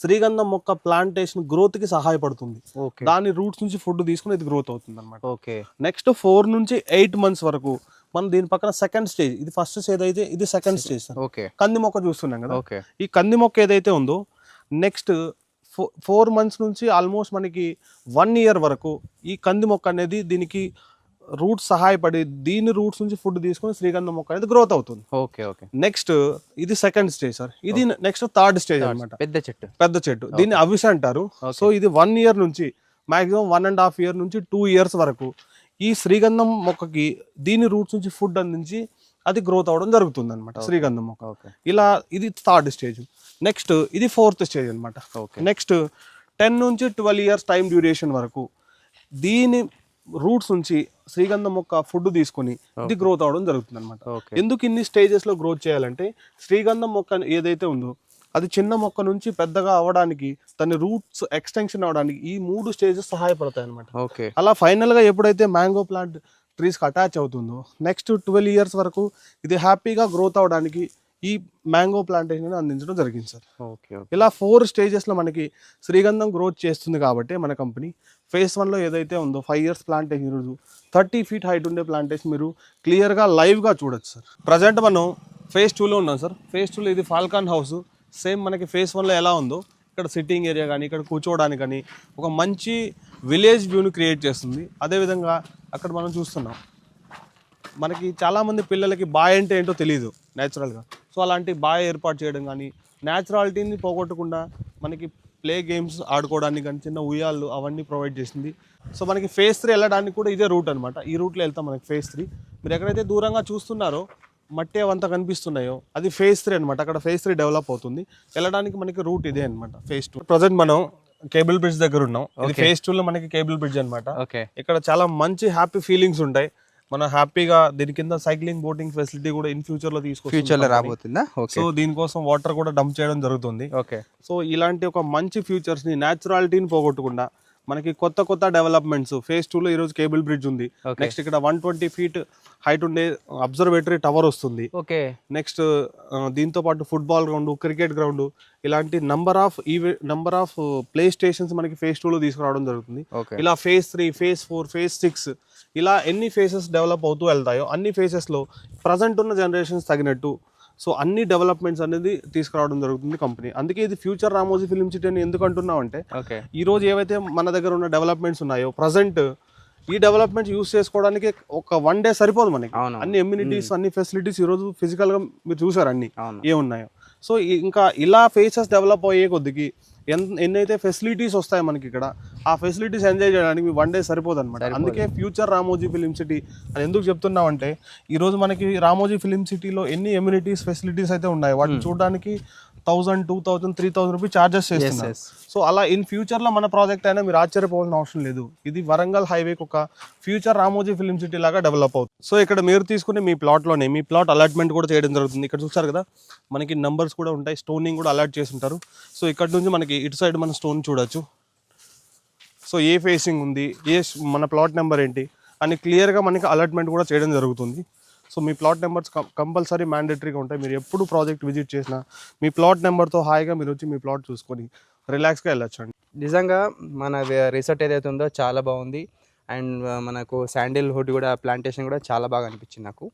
శ్రీగంధం మొక్క ప్లాంటేషన్ గ్రోత్ కి సహాయపడుతుంది. దాని రూట్స్ నుంచి ఫుడ్ తీసుకుని ఇది గ్రోత్ అవుతుంది అనమాట. నెక్స్ట్ 4 నుంచి 8 months వరకు మనం దీని పక్కన సెకండ్ స్టేజ్, ఇది ఫస్ట్ స్టేజ్ అయితే ఇది సెకండ్ స్టేజ్ సార్. కంది మొక్క చూస్తున్నాం కదా, ఈ కంది మొక్క ఏదైతే ఉందో నెక్స్ట్ 4 months నుంచి ఆల్మోస్ట్ మనకి 1 year వరకు ఈ కంది మొక్క అనేది దీనికి రూట్స్ సహాయపడి దీని రూట్స్ నుంచి ఫుడ్ తీసుకుని శ్రీగంధం మొక్క అనేది గ్రోత్ అవుతుంది. నెక్స్ట్ ఇది సెకండ్ స్టేజ్ సార్. ఇది నెక్స్ట్ థర్డ్ స్టేజ్ అనమాట, పెద్ద చెట్టు. దీన్ని అవిస అంటారు. సో ఇది 1 year నుంచి మాక్సిమం 1.5 year నుంచి 2 years వరకు ఈ శ్రీగంధం మొక్కకి దీని రూట్స్ నుంచి ఫుడ్ అందించి అది గ్రోత్ అవడం జరుగుతుంది అనమాట శ్రీగంధం మొక్క. ఇలా ఇది థర్డ్ స్టేజ్. నెక్స్ట్ ఇది 4th స్టేజ్ అనమాట. నెక్స్ట్ 10 నుంచి 12 years టైం డ్యూరేషన్ వరకు దీని రూట్స్ నుంచి శ్రీగంధం మొక్క ఫుడ్ తీసుకుని ఇది గ్రోత్ అవడం జరుగుతుంది అనమాట. ఎందుకు ఇన్ని స్టేజెస్ లో గ్రోత్ చేయాలంటే శ్రీగంధం మొక్క ఏదైతే ఉందో అది చిన్న మొక్క నుంచి పెద్దగా అవడానికి దాని రూట్స్ ఎక్స్టెన్షన్ అవడానికి ఈ 3 stages సహాయపడతాయి అనమాట. అలా ఫైనల్ గా ఎప్పుడైతే మ్యాంగో ప్లాంట్ ట్రీస్ కి అటాచ్ అవుతుందో నెక్స్ట్ 12 years వరకు ఇది హ్యాపీగా గ్రోత్ అవడానికి ఈ మ్యాంగో ప్లాంటేషన్ అందించడం జరిగింది సార్. ఇలా 4 stages లో మనకి శ్రీగంధం గ్రోత్ చేస్తుంది కాబట్టి మన కంపెనీ phase 1 లో ఏదైతే ఉందో 5 years ప్లాంటేషన్ ఈరోజు 30 feet హైట్ ఉండే ప్లాంటేషన్ మీరు క్లియర్గా లైవ్గా చూడొచ్చు సార్. ప్రజెంట్ మనం phase 2 లో ఉన్నాం సార్. phase 2 లో ఇది ఫాల్కాన్ హౌస్. సేమ్ మనకి phase 1 లో ఎలా ఉందో ఇక్కడ సిట్టింగ్ ఏరియా కానీ ఇక్కడ కూర్చోవడానికి కానీ ఒక మంచి విలేజ్ వ్యూని క్రియేట్ చేస్తుంది. అదేవిధంగా అక్కడ మనం చూస్తున్నాం మనకి చాలామంది పిల్లలకి బాయ్ అంటే ఏంటో తెలియదు న్యాచురల్గా. సో అలాంటి బాయ్ ఏర్పాటు చేయడం కానీ న్యాచురాలిటీని పోగొట్టకుండా మనకి ప్లే గేమ్స్ ఆడుకోవడానికి కానీ చిన్న ఉయ్యాళ్ళు అవన్నీ ప్రొవైడ్ చేసింది. సో మనకి phase 3 వెళ్ళడానికి కూడా ఇదే రూట్ అనమాట. ఈ రూట్లో వెళ్తాం మనకి phase 3. మీరు ఎక్కడైతే దూరంగా చూస్తున్నారో మట్టి అవంతా కనిపిస్తున్నాయో అది phase 3 అనమాట. అక్కడ phase 3 డెవలప్ అవుతుంది. వెళ్ళడానికి మనకి రూట్ ఇదే అనమాట phase 2. ప్రజెంట్ మనం కేబుల్ బ్రిడ్జ్ దగ్గర ఉన్నాం. ఇది phase 2 లో మనకి కేబుల్ బ్రిడ్జ్ అనమాట. ఇక్కడ చాలా మంచి హ్యాపీ ఫీలింగ్స్ ఉంటాయి. మనం హ్యాపీగా దీని కింద సైక్లింగ్ బోటింగ్ ఫెసిలిటీ కూడా ఇన్ ఫ్యూచర్ లో ఫ్యూచర్ లో తీసుకొచ్చి రాబోతుందా? ఓకే. సో దీనికోసం వాటర్ కూడా డంప్ చేయడం జరుగుతుంది. ఓకే. సో ఇలాంటి ఒక మంచి ఫ్యూచర్స్ ని న్యాచురాలిటీని పోగొట్టకుండా మనకి కొత్త కొత్త డెవలప్మెంట్స్ ఫేజ్ 2 లో ఈ రోజు కేబుల్ బ్రిడ్జ్ ఉంది. నెక్స్ట్ ఇక్కడ 120 feet హైట్ ఉండే అబ్జర్వేటరీ టవర్ వస్తుంది. ఓకే. నెక్స్ట్ దీంతో పాటు ఫుట్బాల్ గ్రౌండ్, క్రికెట్ గ్రౌండ్, ఇలాంటి నంబర్ ఆఫ్ ప్లే స్టేషన్స్ మనకి ఫేజ్ 2 లో తీసుకురావడం జరుగుతుంది. ఓకే. ఇలా ఫేజ్ 3, ఫేజ్ 4, ఫేజ్ 6 ఇలా ఎన్ని ఫేజెస్ డెవలప్ అవుతూ వెళ్తాయో అన్ని phases లో ప్రజెంట్ ఉన్న జనరేషన్స్ తగినట్టు సో అన్ని డెవలప్మెంట్స్ అనేది తీసుకురావడం జరుగుతుంది కంపెనీ. అందుకే ఇది ఫ్యూచర్ రామోజీ ఫిల్మ్ సిటీ అని ఎందుకు అంటున్నాం అంటే ఓకే. ఈ రోజు ఏవైతే మన దగ్గర ఉన్న డెవలప్మెంట్స్ ఉన్నాయో ప్రజెంట్ ఈ డెవలప్మెంట్స్ యూస్ చేసుకోవడానికి ఒక 1 day సరిపోదు మనకి. అవును. అన్ని ఎమ్యూనిటీస్ అన్ని ఫెసిలిటీస్ ఈ రోజు ఫిజికల్ గా మీరు చూసారు అన్ని అవును. ఏమున్నాయో. సో ఇంకా ఇలా ఫేసెస్ డెవలప్ అయ్యే కొద్దికి ఎన్నైతే ఫెసిలిటీస్ వస్తాయి మనకి ఇక్కడ ఆ ఫెసిలిటీస్ ఎంజాయ్ చేయడానికి 1 day సరిపోదు అనమాట. అందుకే ఫ్యూచర్ రామోజీ ఫిలిం సిటీ అని ఎందుకు చెప్తున్నామంటే ఈ రోజు మనకి రామోజీ ఫిలిం సిటీలో ఎన్ని ఎమ్యూనిటీస్ ఫెసిలిటీస్ అయితే ఉన్నాయో వాటిని చూడడానికి 1000, 2000, 3000 రూపీస్ చార్జెస్ చేస్తున్నారు. సో అలా ఇన్ ఫ్యూచర్ లో మన ప్రాజెక్ట్ అయినా మీరు ఆశ్చర్యపోవాల్సిన అవసరం లేదు. ఇది వరంగల్ హైవేకి ఒక ఫ్యూచర్ రామోజీ ఫిలిం సిటీ లాగా డెవలప్ అవుతుంది. సో ఇక్కడ మీరు తీసుకునే మీ ప్లాట్ లోనే మీ ప్లాట్ అలాట్మెంట్ కూడా చేయడం జరుగుతుంది. ఇక్కడ చూసారు కదా మనకి నంబర్స్ కూడా ఉంటాయి, స్టోనింగ్ కూడా అలాట్ చేసి ఉంటారు. సో ఇక్కడ నుంచి మనకి ఇటు సైడ్ మన స్టోన్ చూడొచ్చు. సో ఏ ఫేసింగ్ ఉంది, మన ప్లాట్ నెంబర్ ఏంటి అని క్లియర్గా మనకి అలాట్మెంట్ కూడా చేయడం జరుగుతుంది. సో మీ ప్లాట్ నెంబర్స్ కంపల్సరీ మ్యాండేటరీగా ఉంటాయి. మీరు ఎప్పుడు ప్రాజెక్ట్ విజిట్ చేసినా మీ ప్లాట్ నెంబర్తో హాయిగా మీరు వచ్చి మీ ప్లాట్ చూసుకొని రిలాక్స్గా వెళ్ళొచ్చండి. నిజంగా మన రిసార్ట్ ఏదైతే ఉందో చాలా బాగుంది. అండ్ మనకు శాండిల్వుడ్ కూడా ప్లాంటేషన్ కూడా చాలా బాగా అనిపించింది నాకు.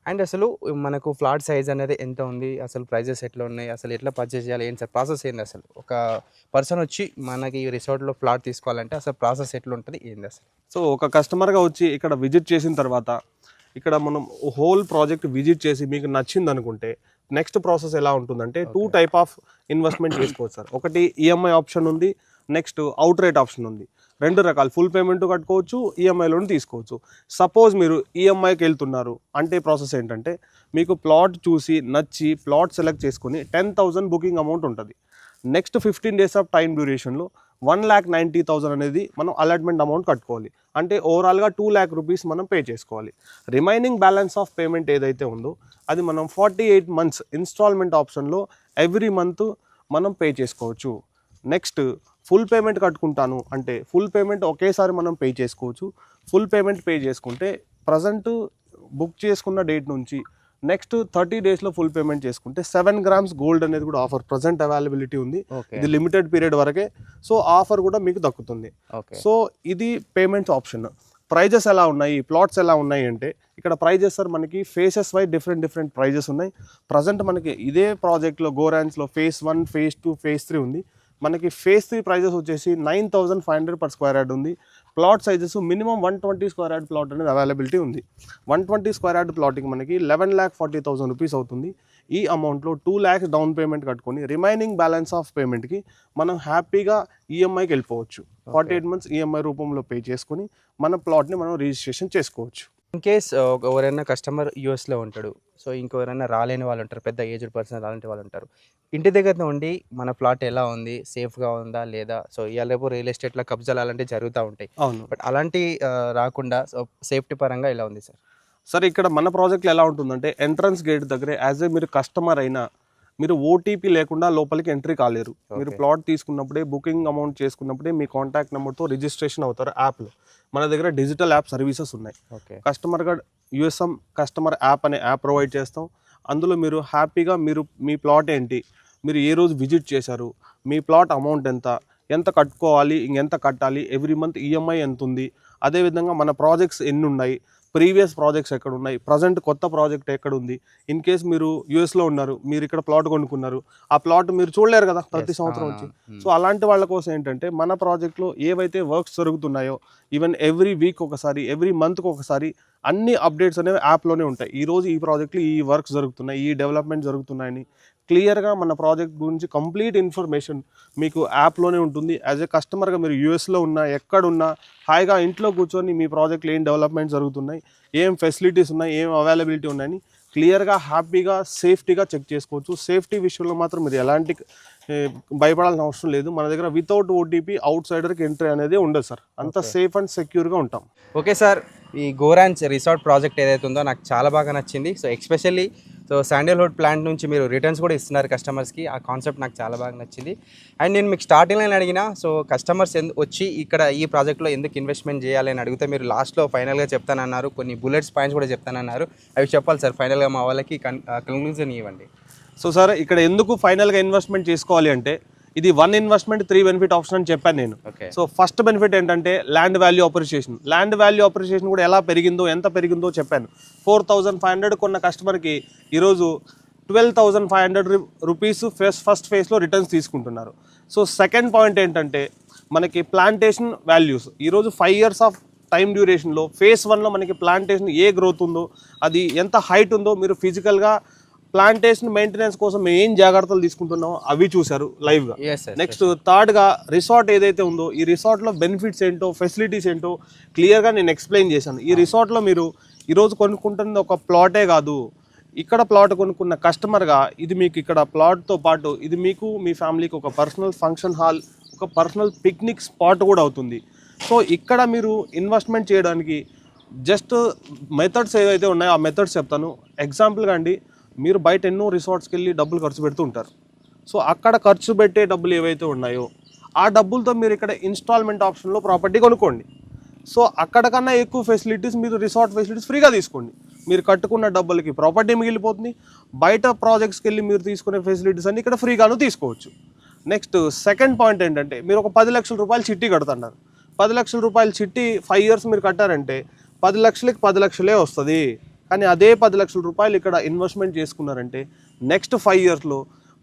అండ్ అసలు మనకు ఫ్లాట్ సైజ్ అనేది ఎంత ఉంది, అసలు ప్రైజెస్ ఎట్లా ఉన్నాయి, అసలు ఎట్లా పర్చేస్ చేయాలి, ఏంటి సార్ ప్రాసెస్ ఏంది, అసలు ఒక పర్సన్ వచ్చి మనకి ఈ రిసార్ట్లో ఫ్లాట్ తీసుకోవాలంటే అసలు ప్రాసెస్ ఎట్లా ఉంటుంది ఏంది అసలు? సో ఒక కస్టమర్గా వచ్చి ఇక్కడ విజిట్ చేసిన తర్వాత ఇక్కడ మనం హోల్ ప్రాజెక్ట్ విజిట్ చేసి మీకు నచ్చింది అనుకుంటే నెక్స్ట్ ప్రాసెస్ ఎలా ఉంటుందంటే 2 type ఆఫ్ ఇన్వెస్ట్మెంట్ చేసుకోవచ్చు సార్. ఒకటి ఈఎంఐ ఆప్షన్ ఉంది, నెక్స్ట్ అవుట్ రేట్ ఆప్షన్ ఉంది. 2 రకాలు ఫుల్ పేమెంట్ కట్టుకోవచ్చు, ఈఎంఐలోని తీసుకోవచ్చు. సపోజ్ మీరు ఈఎంఐకి వెళ్తున్నారు అంటే ప్రాసెస్ ఏంటంటే మీకు ప్లాట్ చూసి నచ్చి ప్లాట్ సెలెక్ట్ చేసుకుని 10,000 బుకింగ్ అమౌంట్ ఉంటుంది. నెక్స్ట్ 15 days ఆఫ్ టైం డ్యూరేషన్లో 1,90,000 అనేది మనం అలాట్మెంట్ అమౌంట్ కట్టుకోవాలి. అంటే ఓవరాల్గా 2 lakh రూపీస్ మనం పే చేసుకోవాలి. రిమైనింగ్ బ్యాలెన్స్ ఆఫ్ పేమెంట్ ఏదైతే ఉందో అది మనం 48 months ఇన్స్టాల్మెంట్ ఆప్షన్లో ఎవ్రీ మంత్ మనం పే చేసుకోవచ్చు. నెక్స్ట్ ఫుల్ పేమెంట్ కట్టుకుంటాను అంటే ఫుల్ పేమెంట్ ఒకేసారి మనం పే చేసుకోవచ్చు. ఫుల్ పేమెంట్ పే చేసుకుంటే ప్రజెంట్ బుక్ చేసుకున్న డేట్ నుంచి నెక్స్ట్ 30 daysలో ఫుల్ పేమెంట్ చేసుకుంటే 7 grams గోల్డ్ అనేది కూడా ఆఫర్ ప్రజెంట్ అవైలబిలిటీ ఉంది. ఇది లిమిటెడ్ పీరియడ్ వరకే. సో ఆఫర్ కూడా మీకు దక్కుతుంది. సో ఇది పేమెంట్స్ ఆప్షన్. ప్రైజెస్ ఎలా ఉన్నాయి, ప్లాట్స్ ఎలా ఉన్నాయి అంటే ఇక్కడ ప్రైజెస్ సార్ మనకి ఫేసెస్ వైజ్ డిఫరెంట్ ప్రైజెస్ ఉన్నాయి. ప్రజెంట్ మనకి ఇదే ప్రాజెక్ట్లో గోరాన్స్లో ఫేజ్ 1, ఫేజ్ 2, ఫేజ్ 3 ఉంది. మనకి ఫేజ్ 3 ప్రైజెస్ వచ్చేసి 9,500 per square yard ఉంది. Plot sizes minimum 120 square yard plot అనేది అవైలబిలిటీ ఉంది. 120 square yard ప్లాట్కి మనకి 11,40,000 రూపీస్ అవుతుంది. ఈ అమౌంట్లో 2 lakhs డౌన్ పేమెంట్ కట్టుకొని రిమైనింగ్ బ్యాలెన్స్ ఆఫ్ పేమెంట్కి మనం హ్యాపీగా ఈఎంఐకి వెళ్ళిపోవచ్చు. 48 months ఈఎంఐ రూపంలో పే చేసుకొని మన ప్లాట్ని మనం రిజిస్ట్రేషన్ చేసుకోవచ్చు. ఇన్ కేస్ ఎవరైనా కస్టమర్ యూఎస్లో ఉంటాడు, సో ఇంకెవరైనా రాలేని వాళ్ళు ఉంటారు, పెద్ద ఏజ్డ్ పర్సన్ రాలేని వాళ్ళు ఉంటారు, ఇంటి దగ్గర ఉండి మన ప్లాట్ ఎలా ఉంది, సేఫ్గా ఉందా లేదా, సో ఇవాళ రేపు రియల్ ఎస్టేట్లో కబ్జాలు అలాంటివి జరుగుతూ ఉంటాయి. అవును. బట్ అలాంటి రాకుండా సో సేఫ్టీ పరంగా ఎలా ఉంది సార్? సార్ ఇక్కడ మన ప్రాజెక్ట్లో ఎలా ఉంటుందంటే ఎంట్రన్స్ గేట్ దగ్గరే యాజ్ ఏ మీరు కస్టమర్ అయినా మీరు ఓటీపీ లేకుండా లోపలికి ఎంట్రీ కాలేరు. మీరు ప్లాట్ తీసుకున్నప్పుడే బుకింగ్ అమౌంట్ చేసుకున్నప్పుడే మీ కాంటాక్ట్ నెంబర్తో రిజిస్ట్రేషన్ అవుతారు యాప్లో. మన దగ్గర డిజిటల్ యాప్ సర్వీసెస్ ఉన్నాయి. కస్టమర్గా యూఎస్ఎం కస్టమర్ యాప్ అనే యాప్ ప్రొవైడ్ చేస్తాం. అందులో మీరు హ్యాపీగా మీరు మీ ప్లాట్ ఏంటి, మీరు ఏ రోజు విజిట్ చేశారు, మీ ప్లాట్ అమౌంట్ ఎంత కట్టుకోవాలి, ఇంకెంత కట్టాలి, ఎవ్రీ మంత్ ఈఎంఐ ఎంత ఉంది, అదేవిధంగా మన ప్రాజెక్ట్స్ ఎన్ని ఉన్నాయి, ప్రీవియస్ ప్రాజెక్ట్స్ ఎక్కడ ఉన్నాయి, ప్రజెంట్ కొత్త ప్రాజెక్ట్ ఎక్కడ ఉంది. ఇన్ కేస్ మీరు యూఎస్లో ఉన్నారు, మీరు ఇక్కడ ప్లాట్ కొనుక్కున్నారు, ఆ ప్లాట్ మీరు చూడలేరు కదా ప్రతి సంవత్సరం వచ్చి. సో అలాంటి వాళ్ళ కోసం ఏంటంటే మన ప్రాజెక్ట్లో ఏవైతే వర్క్స్ జరుగుతున్నాయో ఈవెన్ ఎవ్రీ వీక్ ఒకసారి, ఎవ్రీ మంత్కి ఒకసారి అన్ని అప్డేట్స్ అనేవి యాప్లోనే ఉంటాయి. ఈరోజు ఈ ప్రాజెక్ట్లో ఈ వర్క్స్ జరుగుతున్నాయి, ఈ డెవలప్మెంట్ జరుగుతున్నాయని క్లియర్గా మన ప్రాజెక్ట్ గురించి కంప్లీట్ ఇన్ఫర్మేషన్ మీకు యాప్లోనే ఉంటుంది. యాజ్ ఏ కస్టమర్గా మీరు యూఎస్లో ఉన్నా ఎక్కడున్నా హాయిగా ఇంట్లో కూర్చొని మీ ప్రాజెక్ట్లో ఏం డెవలప్మెంట్ జరుగుతున్నాయి, ఏం ఫెసిలిటీస్ ఉన్నాయి, ఏం అవైలబిలిటీ ఉన్నాయని క్లియర్గా హ్యాపీగా సేఫ్టీగా చెక్ చేసుకోవచ్చు. సేఫ్టీ విషయంలో మాత్రం మీరు ఎలాంటి భయపడాల్సిన అవసరం లేదు. మన దగ్గర వితౌట్ ఓటీపీ అవుట్ సైడర్కి ఎంట్రీ అనేది ఉండదు సార్. అంత సేఫ్ అండ్ సెక్యూర్గా ఉంటాం. ఓకే సార్, ఈ గోరాంచ్ రిసార్ట్ ప్రాజెక్ట్ ఏదైతే ఉందో నాకు చాలా బాగా నచ్చింది. సో ఎస్పెషల్లీ శాండల్వుడ్ ప్లాంట్ నుంచి మీరు రిటర్న్స్ కూడా ఇస్తున్నారు కస్టమర్స్కి. ఆ కాన్సెప్ట్ నాకు చాలా బాగా నచ్చింది. అండ్ నేను మీకు స్టార్టింగ్లో అడిగిన సో కస్టమర్స్ వచ్చి ఇక్కడ ఈ ప్రాజెక్ట్లో ఎందుకు ఇన్వెస్ట్మెంట్ చేయాలి అని అడిగితే మీరు లాస్ట్లో ఫైనల్గా చెప్తానన్నారు, కొన్ని బుల్లెట్స్ పాయింట్స్ కూడా చెప్తానన్నారు. అవి చెప్పాలి సార్, ఫైనల్గా మా వాళ్ళకి కంక్లూజన్ ఇవ్వండి. సో సార్, ఇక్కడ ఎందుకు ఫైనల్గా ఇన్వెస్ట్మెంట్ చేసుకోవాలి అంటే ఇది 1 ఇన్వెస్ట్మెంట్ 3 బెనిఫిట్ ఆప్షన్ అని చెప్పాను నేను. సో ఫస్ట్ బెనిఫిట్ ఏంటంటే land value appreciation. Land value appreciation కూడా ఎలా పెరిగిందో, ఎంత పెరిగిందో చెప్పాను. 4,500 కొన్న కస్టమర్కి ఈరోజు 12,500 రూపీస్ ఫస్ట్ ఫేజ్లో రిటర్న్స్ తీసుకుంటున్నారు. సో సెకండ్ పాయింట్ ఏంటంటే మనకి ప్లాంటేషన్ వాల్యూస్. ఈరోజు 5 years ఆఫ్ టైం డ్యూరేషన్లో ఫేజ్ 1లో మనకి ప్లాంటేషన్ ఏ గ్రోత్ ఉందో, అది ఎంత హైట్ ఉందో, మీరు ఫిజికల్గా ప్లాంటేషన్ మెయింటెనెన్స్ కోసం ఏం జాగ్రత్తలు తీసుకుంటున్నామో అవి చూశారు లైవ్గా. నెక్స్ట్ థర్డ్గా రిసార్ట్ ఏదైతే ఉందో ఈ రిసార్ట్లో బెనిఫిట్స్ ఏంటో, ఫెసిలిటీస్ ఏంటో క్లియర్గా నేను ఎక్స్ప్లెయిన్ చేశాను. ఈ రిసార్ట్లో మీరు ఈరోజు కొనుక్కుంటున్నది ఒక ప్లాటే కాదు, ఇక్కడ ప్లాట్ కొనుక్కున్న కస్టమర్గా ఇది మీకు ఇక్కడ ప్లాట్తో పాటు ఇది మీకు మీ ఫ్యామిలీకి ఒక పర్సనల్ ఫంక్షన్ హాల్, ఒక పర్సనల్ పిక్నిక్ స్పాట్ కూడా అవుతుంది. సో ఇక్కడ మీరు ఇన్వెస్ట్మెంట్ చేయడానికి జస్ట్ మెథడ్స్ ఏవైతే ఉన్నాయో ఆ మెథడ్స్ చెప్తాను. ఎగ్జాంపుల్గా అండి, మీరు బయట ఎన్నో రిసార్ట్స్కి వెళ్ళి డబ్బులు ఖర్చు పెడుతూ ఉంటారు. సో అక్కడ ఖర్చు పెట్టే డబ్బులు ఏవైతే ఉన్నాయో ఆ డబ్బులతో మీరు ఇక్కడ ఇన్స్టాల్మెంట్ ఆప్షన్లో ప్రాపర్టీ కొనుక్కోండి. సో అక్కడ కన్నా ఎక్కువ ఫెసిలిటీస్ మీరు రిసార్ట్ ఫెసిలిటీస్ ఫ్రీగా తీసుకోండి. మీరు కట్టుకున్న డబ్బులకి ప్రాపర్టీ మిగిలిపోతుంది. బయట ప్రాజెక్ట్స్కి వెళ్ళి మీరు తీసుకునే ఫెసిలిటీస్ అన్ని ఇక్కడ ఫ్రీగాను తీసుకోవచ్చు. నెక్స్ట్ సెకండ్ పాయింట్ ఏంటంటే మీరు ఒక 10 లక్షల రూపాయలు చిట్టి కడుతున్నారు. 10 లక్షల రూపాయల చిట్టి 5 years మీరు కట్టారంటే 10 లక్షలకి 10 లక్షలే వస్తుంది. కానీ అదే 10 లక్షల రూపాయలు ఇక్కడ ఇన్వెస్ట్మెంట్ చేసుకున్నారంటే నెక్స్ట్ 5 yearsలో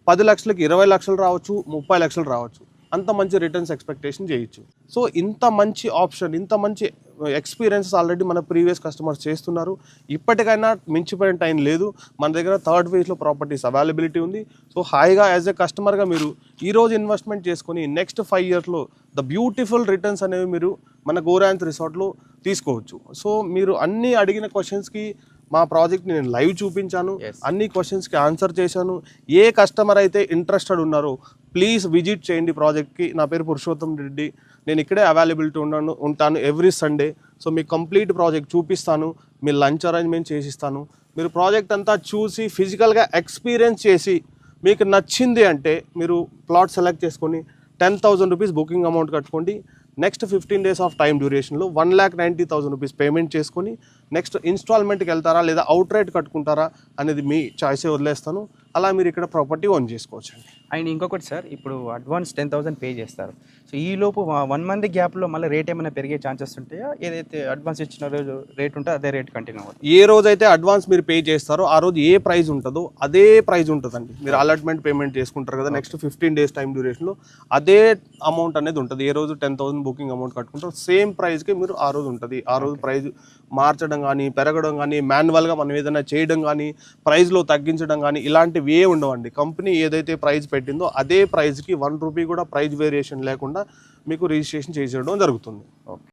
10 లక్షలకి 20 లక్షలు రావచ్చు, 30 లక్షలు రావచ్చు. అంత మంచి రిటర్న్స్ ఎక్స్పెక్టేషన్ చేయొచ్చు. సో ఇంత మంచి ఆప్షన్, ఇంత మంచి ఎక్స్పీరియన్సెస్ ఆల్రెడీ మన ప్రీవియస్ కస్టమర్స్ చేస్తున్నారు. ఇప్పటికైనా మించిపోయిన టైం లేదు. మన దగ్గర థర్డ్ ఫేజ్లో ప్రాపర్టీస్ అవైలబిలిటీ ఉంది. సో హాయిగా యాజ్ ఎ కస్టమర్గా మీరు ఈరోజు ఇన్వెస్ట్మెంట్ చేసుకొని నెక్స్ట్ 5 yearsలో ద బ్యూటిఫుల్ రిటర్న్స్ అనేవి మీరు మన గోరాంచ్ రిసార్ట్లో తీసుకోవచ్చు. సో మీరు అన్ని అడిగిన క్వశ్చన్స్కి మా ప్రాజెక్ట్ని నేను లైవ్ చూపించాను. అన్ని క్వశ్చన్స్కి ఆన్సర్ చేశాను. ఏ కస్టమర్ అయితే ఇంట్రెస్టెడ్ ఉన్నారో ప్లీజ్ విజిట్ చేయండి ప్రాజెక్ట్కి. నా పేరు పురుషోత్తం రెడ్డి. నేను ఇక్కడే అవైలబిలిటీ ఉంటాను ఎవ్రీ సండే. సో మీకు కంప్లీట్ ప్రాజెక్ట్ చూపిస్తాను, మీ లంచ్ అరేంజ్మెంట్ చేసిస్తాను. మీరు ప్రాజెక్ట్ అంతా చూసి ఫిజికల్గా ఎక్స్పీరియన్స్ చేసి మీకు నచ్చింది అంటే మీరు ప్లాట్ సెలెక్ట్ చేసుకొని 10,000 రూపీస్ బుకింగ్ అమౌంట్ కట్టుకోండి. నెక్స్ట్ 15 days ఆఫ్ టైం డ్యూరేషన్లో 1,90,000 రూపీస్ పేమెంట్ చేసుకొని నెక్స్ట్ ఇన్స్టాల్మెంట్కి వెళ్తారా లేదా అవుట్ రైట్ కట్టుకుంటారా అనేది మీ చాయిసే వదిలేస్తాను. అలా మీరు ఇక్కడ ప్రాపర్టీ ఓన్ చేసుకోవచ్చు అండి. అండ్ ఇంకొకటి సార్, ఇప్పుడు అడ్వాన్స్ 10,000 పే చేస్తారు. సో ఈ లోపు 1 month గ్యాప్లో మళ్ళీ రేట్ ఏమైనా పెరిగే ఛాన్సెస్ ఉంటాయా? ఏదైతే అడ్వాన్స్ ఇచ్చిన రోజు రేట్ ఉంటే అదే రేట్ కంటిన్యూ అవుతుంది? ఏ రోజైతే అడ్వాన్స్ మీరు పే చేస్తారో ఆ రోజు ఏ ప్రైస్ ఉంటుందో అదే ప్రైస్ ఉంటుందండి. మీరు అలాట్మెంట్ పేమెంట్ చేసుకుంటారు కదా, నెక్స్ట్ 15 days టైం డ్యూరేషన్లో అదే అమౌంట్ అనేది ఉంటుంది. ఏ రోజు 10,000 బుకింగ్ అమౌంట్ కట్టుకుంటారు సేమ్ ప్రైస్కి మీరు ఆ రోజు ఉంటుంది. ఆ రోజు ప్రైస్ మార్చడం కానీ, పెరగడం కానీ, మాన్యువల్గా మనం ఏదైనా చేయడం కానీ, ప్రైస్లో తగ్గించడం కానీ ఇలాంటివి ఏ ఉండవండి. కంపెనీ ఏదైతే ప్రైస్ పెట్టిందో అదే ప్రైస్కి 1 రూపీ కూడా ప్రైస్ వేరియేషన్ లేకుండా మీకు రిజిస్ట్రేషన్ చేసేయడం జరుగుతుంది. ఓకే.